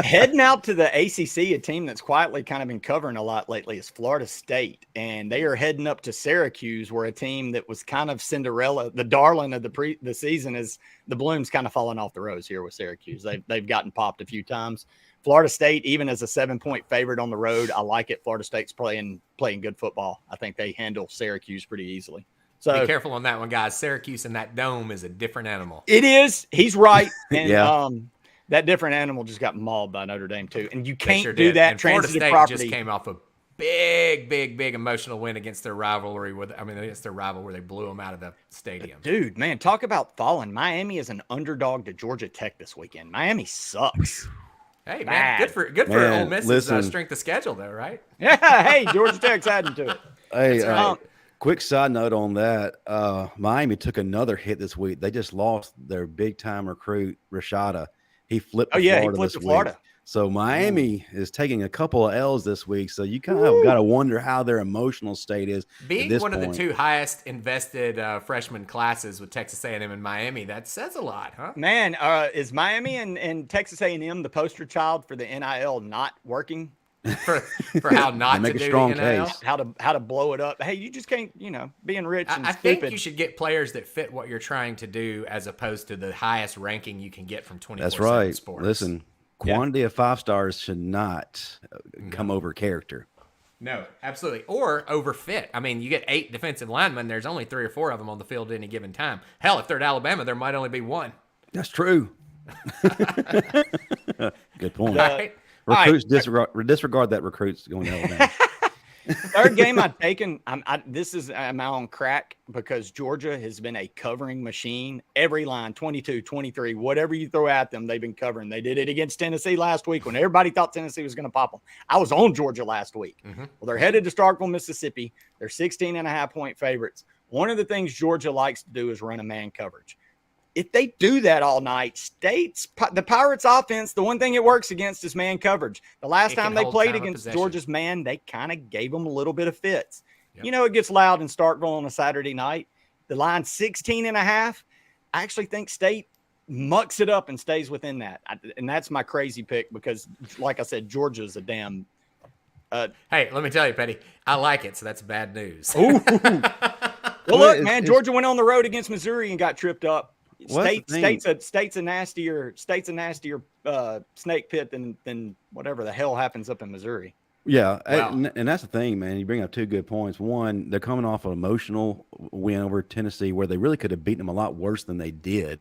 Heading out to the ACC, a team that's quietly kind of been covering a lot lately is Florida State, and they are heading up to Syracuse, where a team that was kind of Cinderella, the darling of the season, is the bloom's kind of falling off the rose here with Syracuse. They've gotten popped a few times. Florida State, even as a 7-point favorite on the road, I like it. Florida State's playing good football. I think they handle Syracuse pretty easily. So be careful on that one, guys. Syracuse in that dome is a different animal. It is. He's right. And that different animal just got mauled by Notre Dame too. And you can't do that. And Florida State property just came off a big emotional win against their rivalry against their rival where they blew them out of the stadium. Dude, man, talk about falling. Miami is an underdog to Georgia Tech this weekend. Miami sucks. Hey, man, good for Ole Miss's strength of schedule, though, right? Yeah, hey, Georgia Tech's adding to it. Hey, quick side note on that. Miami took another hit this week. They just lost their big-time recruit, Rashada. He flipped to Florida. So Miami is taking a couple of L's this week. So you kind of got to wonder how their emotional state is. Being one of the two highest invested freshman classes with Texas A&M and Miami, that says a lot, huh? Man, is Miami and Texas A&M the poster child for the NIL not working? for how not make to a do strong the NIL. case. How to blow it up. Hey, you just can't, being rich and I stupid. think you should get players that fit what you're trying to do, as opposed to the highest ranking you can get from 24/7 That's right. Sports. Listen, quantity of 5 stars should not come over character. No, absolutely. Or overfit. I mean, you get 8 defensive linemen. There's only 3 or 4 of them on the field at any given time. Hell, if they're at Alabama, there might only be 1. That's true. Good point. Right? Recruits disregard that recruits going to Alabama. Third game I've taken. I'm on crack because Georgia has been a covering machine. Every line, 22, 23, whatever you throw at them, they've been covering. They did it against Tennessee last week when everybody thought Tennessee was going to pop them. I was on Georgia last week. Well, they're headed to Starkville, Mississippi. They're 16.5-point favorites. One of the things Georgia likes to do is run a man coverage. If they do that all night, the Pirates offense, the one thing it works against is man coverage. The last time they played against Georgia's man, they kind of gave them a little bit of fits. Yep. It gets loud in Starkville on a Saturday night. The line's 16.5. I actually think State mucks it up and stays within that. And that's my crazy pick because, like I said, Georgia's a damn hey, let me tell you, Pettey, I like it, so that's bad news. Well, look, man, Georgia went on the road against Missouri and got tripped up. State's a nastier snake pit than whatever the hell happens up in Missouri. Yeah, wow. and that's the thing, man. You bring up 2 good points. One, they're coming off an emotional win over Tennessee where they really could have beaten them a lot worse than they did,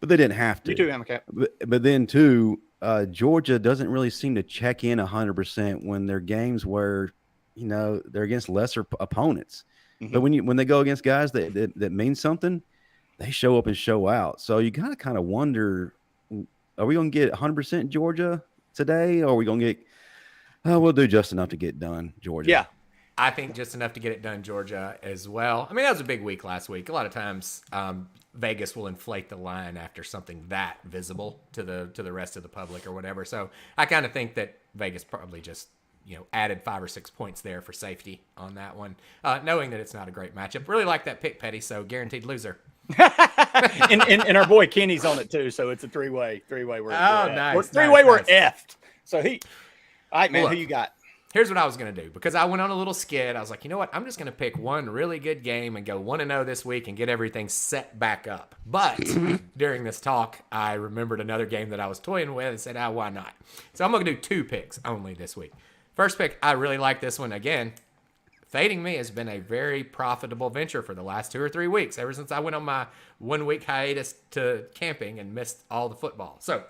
but they didn't have to. You too, Amaka. But then, 2, Georgia doesn't really seem to check in 100% when they're games where, they're against lesser opponents. Mm-hmm. But when they go against guys that mean something, they show up and show out. So you gotta kind of wonder, are we going to get 100% Georgia today? Or are we going to get, we'll do just enough to get done, Georgia? Yeah. I think just enough to get it done, Georgia, as well. I mean, that was a big week last week. A lot of times Vegas will inflate the line after something that visible to the rest of the public or whatever. So I kind of think that Vegas probably just, added 5 or 6 points there for safety on that one, knowing that it's not a great matchup. Really like that pick, Pettey, so guaranteed loser. and our boy Kenny's on it too, so it's a three-way. We're nice. Three-way, we're effed. So all right, man, who you got? Here's what I was going to do, because I went on a little skid. I was like, you know what? I'm just going to pick one really good game and go 1-0 this week and get everything set back up. But during this talk, I remembered another game that I was toying with and said, why not? So I'm going to do 2 picks only this week. First pick, I really like this one. Again, fading me has been a very profitable venture for the last 2 or 3 weeks, ever since I went on my 1-week hiatus to camping and missed all the football. So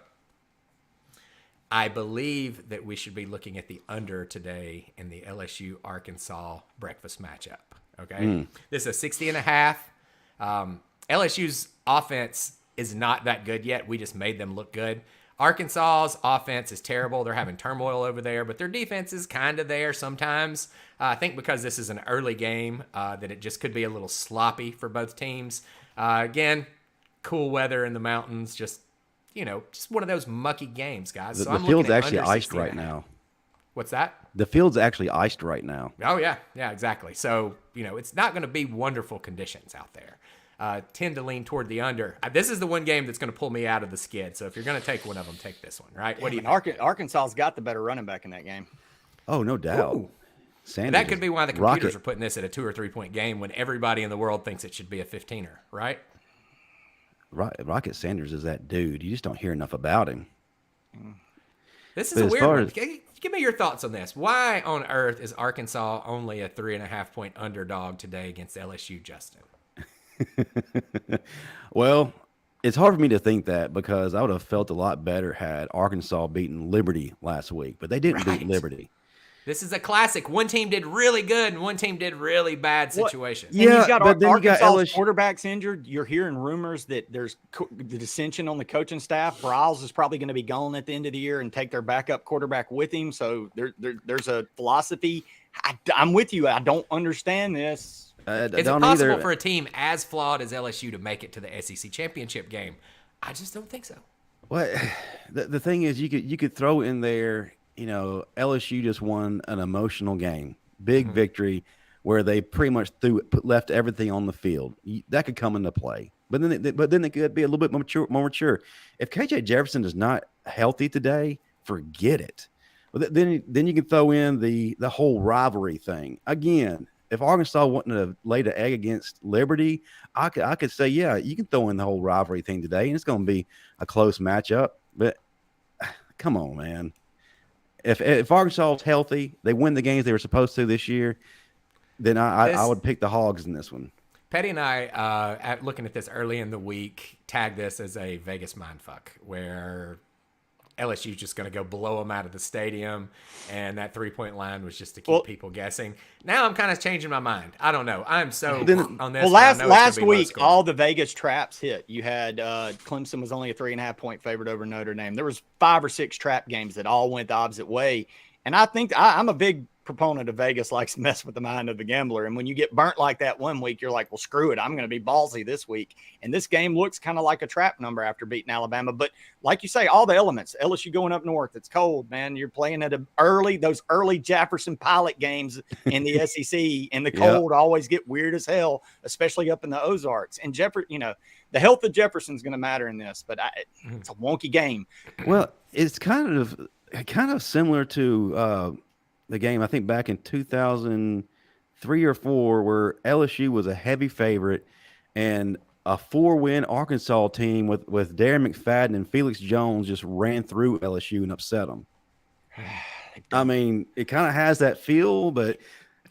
I believe that we should be looking at the under today in the LSU-Arkansas breakfast matchup. Okay? This is a 60.5. LSU's offense is not that good yet. We just made them look good. Arkansas's offense is terrible. They're having turmoil over there, but their defense is kind of there sometimes. I think because this is an early game, that it just could be a little sloppy for both teams. Again, cool weather in the mountains, just one of those mucky games, guys. The field's actually iced right now. What's that? The field's actually iced right now. Oh, yeah. Yeah, exactly. So, it's not going to be wonderful conditions out there. Tend to lean toward the under. This is the one game that's going to pull me out of the skid. So if you're going to take one of them, take this one, right? What do you think? Arkansas's got the better running back in that game. Oh, no doubt. And that could be why the computers are putting this at a 2 or 3 point game when everybody in the world thinks it should be a 15er, right? Rocket Sanders is that dude. You just don't hear enough about him. This is a weird one. Give me your thoughts on this. Why on earth is Arkansas only a 3.5 point underdog today against LSU, Justin? Well, it's hard for me to think that because I would have felt a lot better had Arkansas beaten Liberty last week, but they didn't beat Liberty. This is a classic. One team did really good and one team did really bad situations. Yeah, you've got Arkansas's quarterbacks injured. You're hearing rumors that there's the dissension on the coaching staff. Bryles is probably going to be gone at the end of the year and take their backup quarterback with him. So there's a philosophy. I'm with you. I don't understand this. Is it possible for a team as flawed as LSU to make it to the SEC championship game? I just don't think so. Well, the thing is, you could throw in there, LSU just won an emotional game, big victory, where they pretty much left everything on the field. That could come into play, but then it could be a little bit more mature. If KJ Jefferson is not healthy today, forget it. Then you can throw in the whole rivalry thing again. If Arkansas wanted to lay the egg against Liberty, I could say, yeah, you can throw in the whole rivalry thing today, and it's going to be a close matchup. But come on, man. If Arkansas is healthy, they win the games they were supposed to this year, then I would pick the Hogs in this one. Pettey and I, looking at this early in the week, tagged this as a Vegas mindfuck, where LSU's just going to go blow them out of the stadium, and that 3-point line was just to keep people guessing. Now I'm kind of changing my mind. I don't know. I'm so on this. Well, last week, all the Vegas traps hit. You had Clemson was only a 3.5-point favorite over Notre Dame. There was 5 or 6 trap games that all went the opposite way. And I think I'm a big proponent of Vegas likes to mess with the mind of the gambler. And when you get burnt like that one week, you're like, well, screw it. I'm going to be ballsy this week. And this game looks kind of like a trap number after beating Alabama. But like you say, all the elements, LSU going up north, it's cold, man. You're playing at those early Jefferson Pilot games in the SEC, and the cold always get weird as hell, especially up in the Ozarks. And the health of Jefferson's going to matter in this, but it's a wonky game. Well, it's kind of similar to the game I think back in 2003 or 4 where LSU was a heavy favorite and a 4-win Arkansas team with Darren McFadden and Felix Jones just ran through LSU and upset them. I mean, it kind of has that feel, but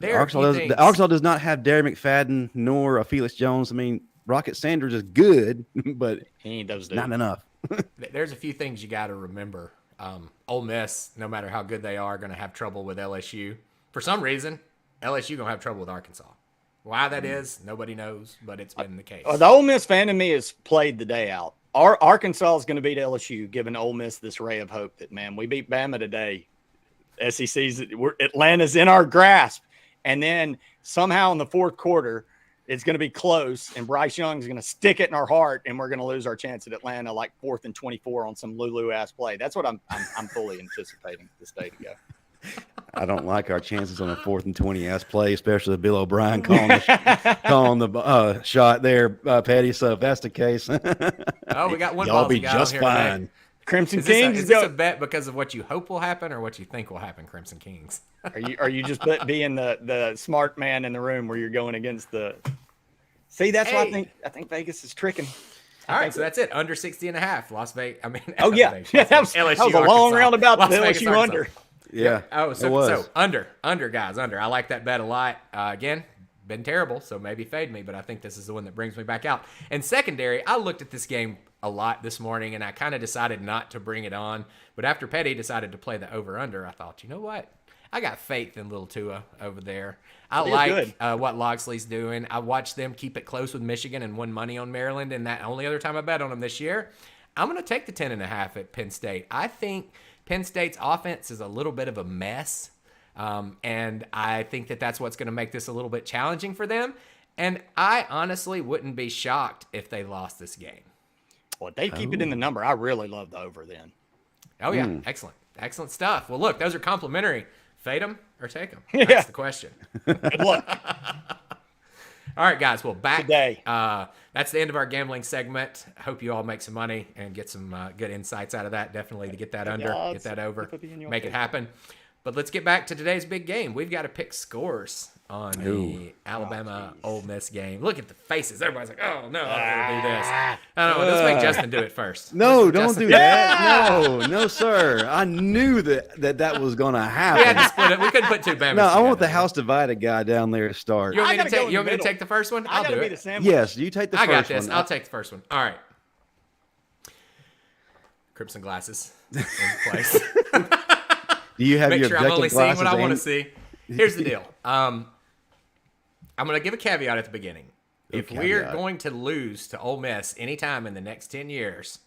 Arkansas does not have Darren McFadden nor a Felix Jones. I mean, Rocket Sanders is good, but he does not enough. There's a few things you got to remember. Ole Miss, no matter how good they are, going to have trouble with LSU. For some reason, LSU going to have trouble with Arkansas. Why that is, nobody knows, but it's been the case. The Ole Miss fan in me has played the day out. Arkansas is going to beat LSU, giving Ole Miss this ray of hope that, man, we beat Bama today. Atlanta's in our grasp. And then somehow in the fourth quarter, it's going to be close, and Bryce Young is going to stick it in our heart, and we're going to lose our chance at Atlanta like 4th and 24 on some Lulu-ass play. That's what I'm fully anticipating this day to go. I don't like our chances on a 4th and 20-ass play, especially Bill O'Brien calling the shot there, Pettey. So if that's the case, we got one. Y'all be just fine. Today. Crimson Kings. Is this a bet because of what you hope will happen or what you think will happen, Crimson Kings? Are you just being the smart man in the room where you're going against the? See, that's why I think Vegas is tricking. All right, so that's it. Under 60.5. Las Vegas. I mean, that was a long roundabout. The LSU under. Yeah. Oh, so under, guys, under. I like that bet a lot. Again, been terrible, so maybe fade me, but I think this is the one that brings me back out. And secondary, I looked at this game a lot this morning, and I kind of decided not to bring it on. But after Pettey decided to play the over-under, I thought, you know what? I got faith in little Tua over there. I like what Loxley's doing. I watched them keep it close with Michigan and won money on Maryland, and that only other time I bet on them this year. I'm going to take the 10.5 at Penn State. I think Penn State's offense is a little bit of a mess, and I think that that's what's going to make this a little bit challenging for them. And I honestly wouldn't be shocked if they lost this game. Well, they keep it in the number. I really love the over then. Oh, yeah. Excellent stuff. Well, look, those are complimentary. Fade them or take them? That's the question. Good luck. All right, guys. Well, back today. That's the end of our gambling segment. I hope you all make some money and get some good insights out of that. Definitely to get that under, get that over, make it happen. But let's get back to today's big game. We've got to pick scores on the Alabama Ole Miss game. Look at the faces. Everybody's like, oh, no, I'm going to do this. I don't know. Let's make Justin do it first. No, don't do that. No, sir. I knew that was going to happen. We had to split it. We couldn't put two Bamas together. I want the house divided guy down there to start. You want me to take the first one? I'll do it. Yes, you take the first one. I got this. I'll take the first one. All right. Crimson glasses in place. Do you have Make your sure I'm only seeing what I want to to see. Here's the deal. I'm going to give a caveat at the beginning. If we're going to lose to Ole Miss anytime in the next 10 years,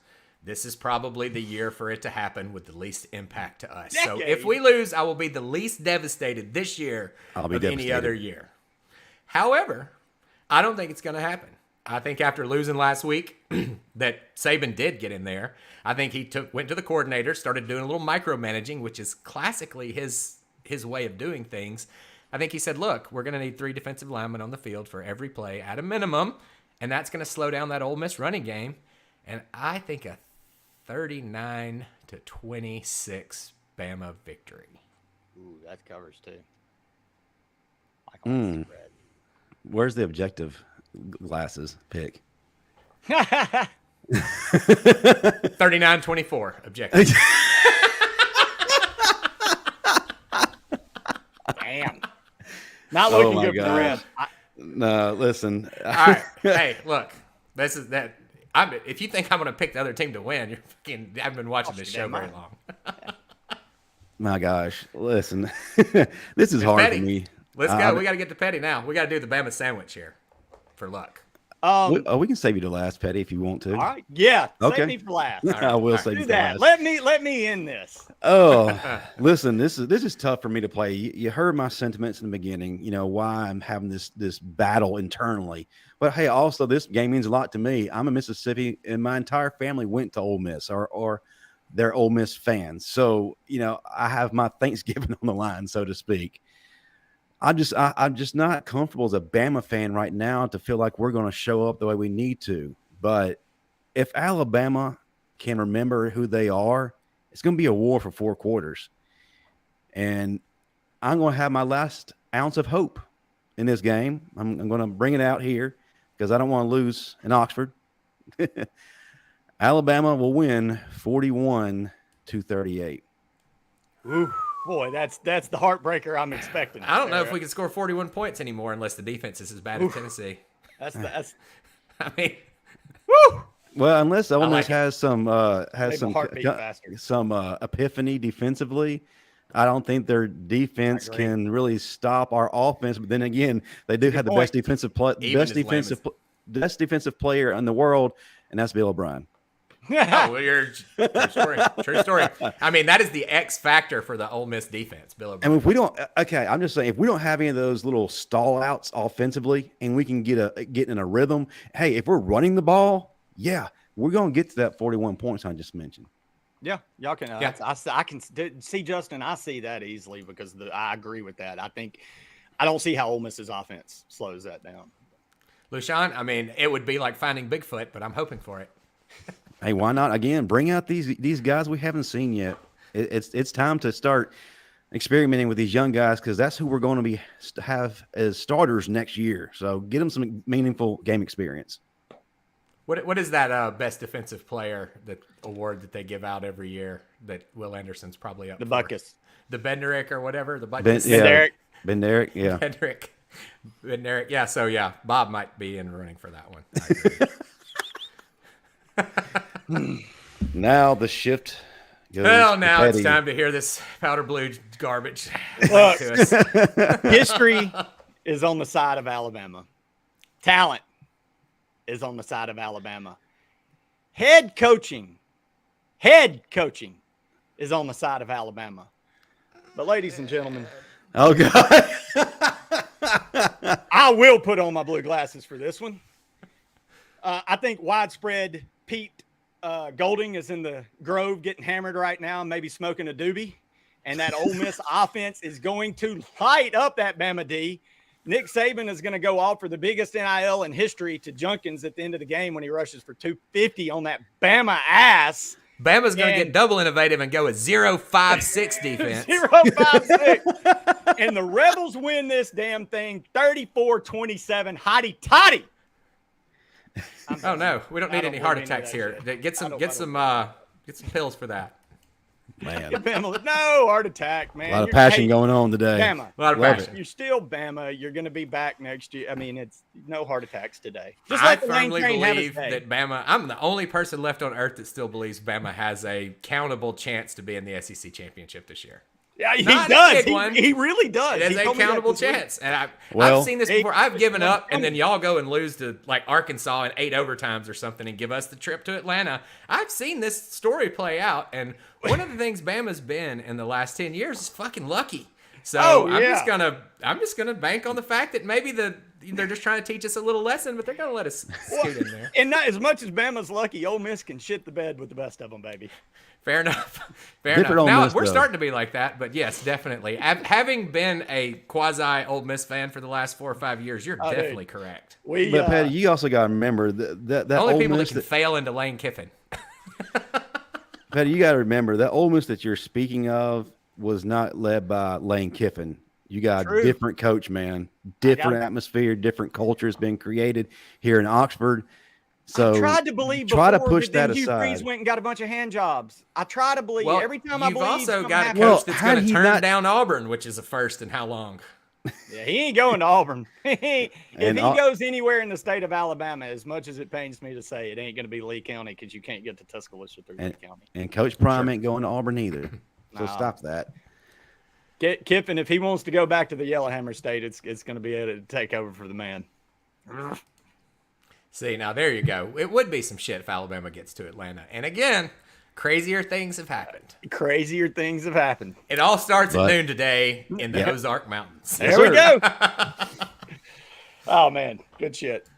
this is probably the year for it to happen with the least impact to us. So if we lose, I will be the least devastated this year of any other year. However, I don't think it's going to happen. I think after losing last week that Saban did get in there. I think he went to the coordinator, started doing a little micromanaging, which is classically his way of doing things. I think he said, look, we're going to need 3 defensive linemen on the field for every play at a minimum, and that's going to slow down that Ole Miss running game. And I think a 39-26 Bama Bama victory. Ooh, that covers too. Like on the spread. Where's the objective glasses pick? 39-24 objective. Damn. Not looking good for the red. No, listen. All right. Hey, look. This is that. If you think I'm going to pick the other team to win, you're fucking. I've been watching this show very long. My gosh, listen. This is hard Pettey. for me. Let's go. We got to get to Pettey now. We got to do the Bama sandwich here for luck. We can save you to last, Pettey, if you want to. All right. Yeah. Okay. Save me for last. I will save you Do for that. last. Let me end this. Oh, listen, this is tough for me to play. You heard my sentiments in the beginning, why I'm having this battle internally. But hey, also this game means a lot to me. I'm a Mississippi, and my entire family went to Ole Miss or they're Ole Miss fans. So, I have my Thanksgiving on the line, so to speak. I'm just not comfortable as a Bama fan right now to feel like we're going to show up the way we need to. But if Alabama can remember who they are, it's going to be a war for 4 quarters. And I'm going to have my last ounce of hope in this game. I'm going to bring it out here because I don't want to lose in Oxford. Alabama will win 41-38. Ooh. Boy, that's the heartbreaker I'm expecting. I don't know if we can score 41 points anymore unless the defense is as bad as Tennessee. That's. I mean, Woo! Well, unless Ole Miss like has some epiphany defensively, I don't think their defense can really stop our offense. But then again, they do have the best defensive player in the world, and that's Bill O'Brien. oh, you're true story. I mean, that is the X factor for the Ole Miss defense, Bill O'Brien. And if we don't, I'm just saying, if we don't have any of those little stall outs offensively, and we can get in a rhythm, hey, if we're running the ball, yeah, we're going to get to that 41 points I just mentioned. Yeah, y'all can. Yeah. I can see Justin. I see that easily because I agree with that. I don't see how Ole Miss's offense slows that down. Lushawn, I mean, it would be like finding Bigfoot, but I'm hoping for it. Hey, why not? Again, bring out these guys we haven't seen yet. It's time to start experimenting with these young guys because that's who we're going to have as starters next year. So get them some meaningful game experience. What is that best defensive player award that they give out every year that Will Anderson's probably up The for? Buckus. The Bednarek or whatever? The Buckus? Ben-Derek, yeah. Bednarek. Yeah, so yeah, Bob might be in running for that one. I agree. Now the shift goes Well, now to it's Pettey. time to hear this powder blue garbage. Look. to us. History is on the side of Alabama. Talent is on the side of Alabama. Head coaching is on the side of Alabama. But ladies and gentlemen, Oh, God. I will put on my blue glasses for this one. I think widespread Pete Golding is in the Grove getting hammered right now, maybe smoking a doobie. And that Ole Miss offense is going to light up that Bama D. Nick Saban is going to go off for the biggest NIL in history to Junkins at the end of the game when he rushes for 250 on that Bama ass. Bama's going to get double innovative and go with 0-5-6 defense. 0-5-6. And the Rebels win this damn thing 34-27. Hotty toddy. Oh no, we don't need any heart attacks here. Get some pills for that. Man, Bama, no heart attack, man. a lot of passion going on today. Bama, A lot of Love passion. you're still Bama. You're going to be back next year. I mean, it's no heart attacks today. Just I let the Lane firmly train have believe its day. that Bama. I'm the only person left on earth that still believes Bama has a countable chance to be in the SEC championship this year. Yeah, he Not a does. big one. He really does. It is He a told me that countable this week. chance, and Well- I've seen this before. I've given up, and then y'all go and lose to like Arkansas in 8 overtimes or something, and give us the trip to Atlanta. I've seen this story play out, and one of the things Bama's been in the last 10 years is fucking lucky. So I'm just gonna bank on the fact that maybe they're just trying to teach us a little lesson, but they're gonna let us scoot in there. And not as much as Bama's lucky, Ole Miss can shit the bed with the best of them, baby. Fair enough. Fair Different enough. Ole Now Miss, we're though. starting to be like that, but yes, definitely. Having been a quasi Ole Miss fan for the last 4 or 5 years, you're definitely correct. We, But Pettey, you also got to remember that Only Ole people Miss that can fail into Lane Kiffin. Pettey, you got to remember that Ole Miss that you're speaking of was not led by Lane Kiffin. You got True. a different coach, man. Different atmosphere, different culture has been created here in Oxford. So I tried to believe try before, to push but then that Hugh aside. Freeze went and got a bunch of hand jobs. I try to believe. Well, Every time I you've believe, also something got a happens. coach that's how going did to he turn not- down Auburn, which is a first in how long? Yeah, he ain't going to Auburn. If And he goes anywhere in the state of Alabama, as much as it pains me to say, it ain't going to be Lee County because you can't get to Tuscaloosa through Lee County. And Coach Prime ain't going to Auburn either. So No. stop that. Kiffin, if he wants to go back to the Yellowhammer State, it's going to be able to take over for the man. See, now there you go. It would be some shit if Alabama gets to Atlanta. And again, crazier things have happened. Crazier things have happened. It all starts at noon today in the Ozark Mountains. There we go. Oh man, good shit.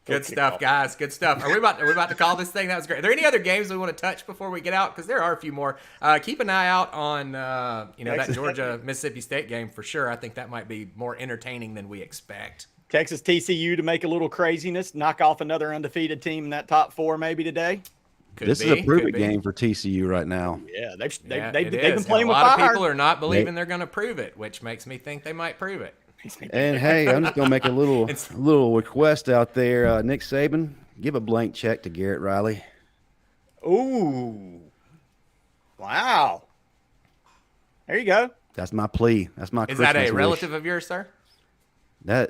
Good stuff, guys. Good stuff. Are we about to call this thing? That was great. Are there any other games we want to touch before we get out? Because there are a few more. Keep an eye out on that Georgia Mississippi State game for sure. I think that might be more entertaining than we expect. Texas TCU to make a little craziness, knock off another undefeated team in that top 4 maybe today. This is a prove-it game for TCU right now. Yeah, they've It been is. playing And with a lot fire. of people are not believing they're going to prove it, which makes me think they might prove it. And hey, I'm just gonna make a little request out there. Nick Saban, give a blank check to Garrett Riley. Ooh, wow! There you go. That's my plea. That's my. Is that Christmas a wish. relative of yours, sir?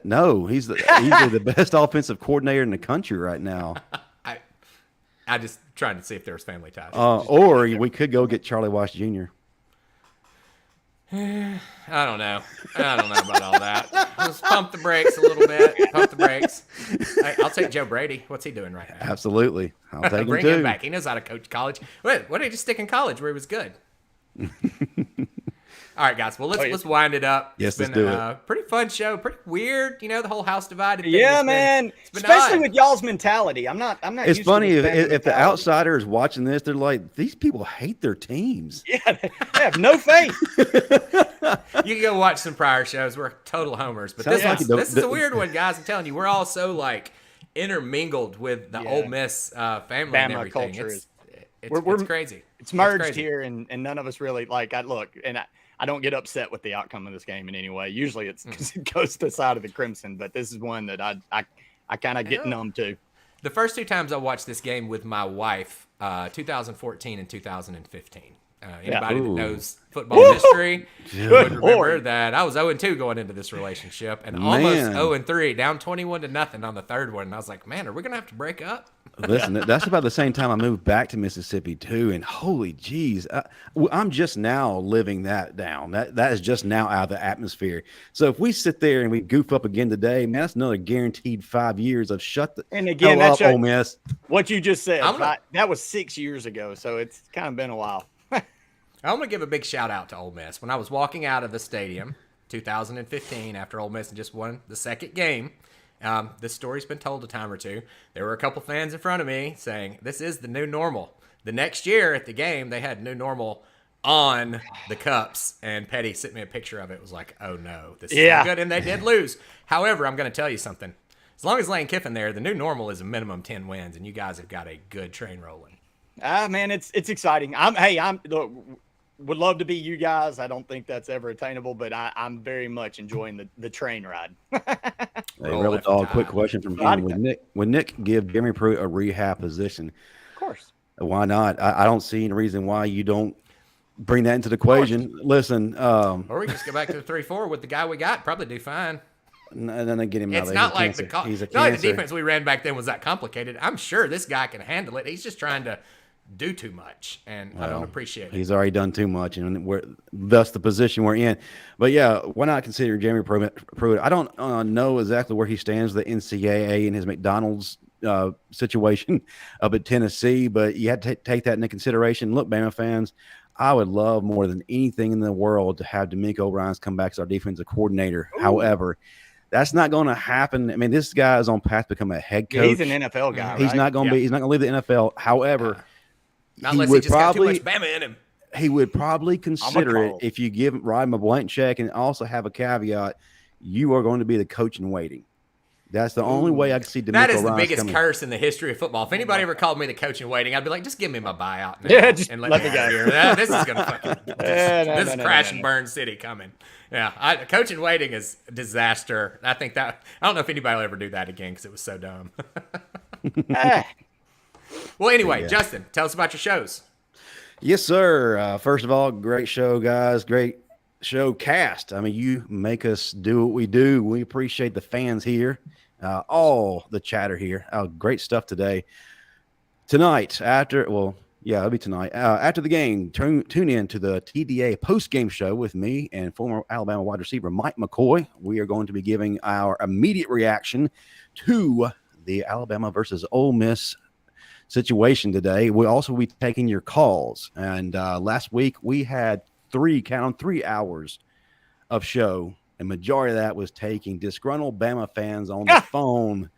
No, he's the best offensive coordinator in the country right now. I just trying to see if there was family ties. Or we could go get Charlie Weiss Jr. I don't know about all that. Just pump the brakes a little bit. Pump the brakes. I'll take Joe Brady. What's he doing right now? Absolutely, I'll take him Bring too. him back. He knows how to coach college. What did he just stick in college where he was good? All right, guys. Well, let's wind it up. Yes, It's let's been do a pretty fun show. Pretty weird, the whole house divided thing. Yeah, It's man. been Especially odd. with y'all's mentality. I'm not. It's used funny to this if the mentality. outsider is watching this, they're like, these people hate their teams. Yeah, they have no faith. You can go watch some prior shows. We're total homers, but Sounds like this is a weird one, guys. I'm telling you, we're all so like intermingled with the Ole Miss family and Bama everything. culture It's crazy. It's merged crazy. here, and none of us really like. I don't get upset with the outcome of this game in any way. Usually, it's because it goes to the side of the Crimson, but this is one that I kind of get numb to. The first 2 times I watched this game with my wife, 2014 and 2015. Anybody that knows football history would remember that I was 0-2 going into this relationship and almost 0-3, down 21-0 on the third one. And I was like, man, are we going to have to break up? Listen, that's about the same time I moved back to Mississippi too, and holy jeez, I'm just now living that down. That is just now out of the atmosphere. So if we sit there and we goof up again today, man, that's another guaranteed 5 years of shut the And again, hell up, that's Ole Miss. what you just said. I'm gonna- That was 6 years ago, so it's kind of been a while. I'm going to give a big shout out to Ole Miss. When I was walking out of the stadium, 2015, after Ole Miss had just won the second game, this story's been told a time or two. There were a couple fans in front of me saying, this is the new normal. The next year at the game, they had new normal on the cups, and Pettey sent me a picture of it. It was like, oh no, this is not good, and they did lose. However, I'm going to tell you something. As long as Lane Kiffin there, the new normal is a minimum 10 wins, and you guys have got a good train rolling. Man, it's exciting. Look, would love to be you guys. I don't think that's ever attainable, but I'm very much enjoying the train ride. Hey, Rebel Dog, quick question from him. Would Nick give Jeremy Pruitt a rehab position? Of course. Why not? I don't see any reason why you don't bring that into the equation. Listen, or we just go back to the 3-4 with the guy we got. Probably do fine. and then they get him out. It's not like the cancer. defense we ran back then was that complicated. I'm sure this guy can handle it. He's just trying to do too much, and I don't appreciate it. He's already done too much, and thus the position we're in. But yeah, why not consider Jeremy Pruitt? I don't know exactly where he stands with the NCAA and his McDonald's situation up at Tennessee, but you had to take that into consideration. Look, Bama fans, I would love more than anything in the world to have D'Amico Ryans come back as our defensive coordinator. Ooh. However, that's not going to happen. I mean, this guy is on path to become a head coach. Yeah, he's an NFL guy. He's right? not going to be. He's not going to leave the NFL. However. Not unless he just got too much Bama in him. He would probably consider it if you ride him a blank check and also have a caveat. You are going to be the coach in waiting. That's the only way I can see That D'Amico is the Ryan's biggest coming. curse in the history of football. If anybody ever called me the coach in waiting, I'd be like, just give me my buyout now. Yeah, just and let me out go. of here. This is going to fucking this is crash and burn city coming. Yeah, coach in waiting is a disaster. I think that I don't know if anybody will ever do that again because it was so dumb. Well, anyway, Yeah. Justin, tell us about your shows. Yes, sir. First of all, great show, guys. Great show cast. I mean, you make us do what we do. We appreciate the fans here, all the chatter here. Great stuff today. Tonight, it'll be tonight. After the game, tune in to the TDA post-game show with me and former Alabama wide receiver Mike McCoy. We are going to be giving our immediate reaction to the Alabama versus Ole Miss situation today. We'll also be taking your calls. And last week we had 3 hours of show, and majority of that was taking disgruntled Bama fans on the phone.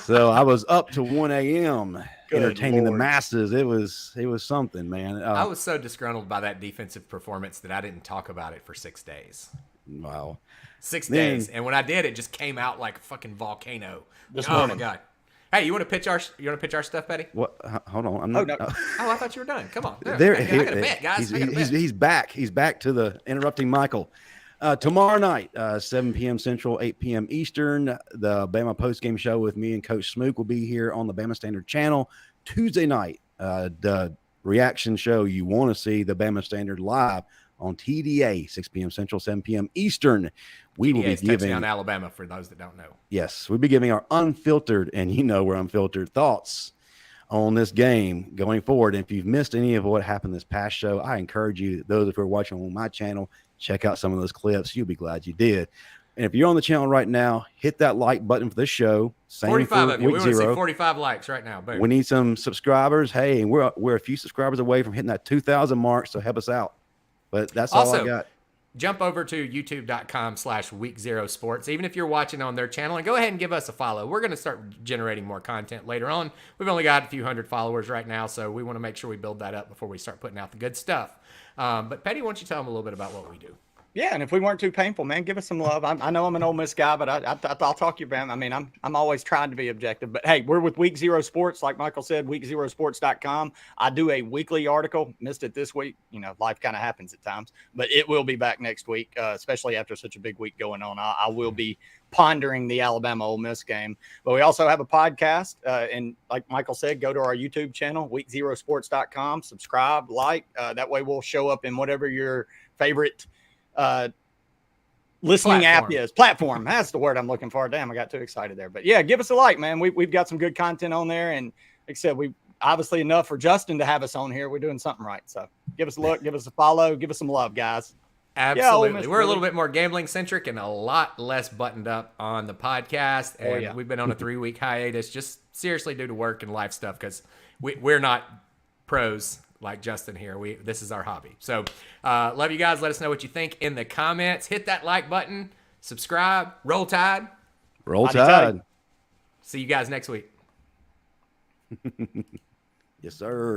So I was up to 1 a.m. entertaining the masses. It was something, man. I was so disgruntled by that defensive performance that I didn't talk about it for 6 days. Wow. 6 days. And when I did, it just came out like a fucking volcano. This oh morning. My God. Hey, you want to pitch our stuff, Pettey? What? Hold on. I'm not. no. Oh, I thought you were done. Come on. I got a bet, guys. He's back. He's back to the interrupting Michael. Tomorrow night, 7 p.m. Central, 8 p.m. Eastern, the Bama postgame show with me and Coach Smook will be here on the Bama Standard channel. Tuesday night, the reaction show you want to see, the Bama Standard live on TDA, 6 p.m. Central, 7 p.m. Eastern. We will be giving Touchdown Alabama for those that don't know. Yes, we'll be giving our unfiltered, and we're unfiltered thoughts on this game going forward. And if you've missed any of what happened this past show, I encourage you, those who are watching on my channel, check out some of those clips. You'll be glad you did. And if you're on the channel right now, hit that like button for this show. Same 45 for of you. week We want to see 0. 45 likes right now. Boom. We need some subscribers. Hey, and we're a few subscribers away from hitting that 2,000 mark, so help us out. But that's all I got. Jump over to youtube.com/week0sports. Even if you're watching on their channel, and go ahead and give us a follow. We're going to start generating more content later on. We've only got a few hundred followers right now, so we want to make sure we build that up before we start putting out the good stuff. But Pettey, why don't you tell them a little bit about what we do? Yeah, and if we weren't too painful, man, give us some love. I know I'm an Ole Miss guy, but I'll talk you, Bam. I mean, I'm always trying to be objective. But hey, we're with Week 0 Sports, like Michael said, week0sports.com. I do a weekly article. Missed it this week. Life kind of happens at times, but it will be back next week, especially after such a big week going on. I will be pondering the Alabama Ole Miss game. But we also have a podcast, and like Michael said, go to our YouTube channel, week0sports.com. Subscribe, like. That way we'll show up in whatever your favorite listening app is. Platform. That's the word I'm looking for. Damn, I got too excited there. But yeah, give us a like, man. We've got some good content on there. And like I said, we obviously enough for Justin to have us on here. We're doing something right. So give us a look, give us a follow, give us some love, guys. Absolutely. We're a little bit more gambling centric and a lot less buttoned up on the podcast. And we've been on a 3-week hiatus, just seriously due to work and life stuff, because we're not pros like Justin here. This is our hobby. So love you guys. Let us know what you think in the comments. Hit that like button. Subscribe. Roll Tide. Roll Tide. See you guys next week. Yes, sir.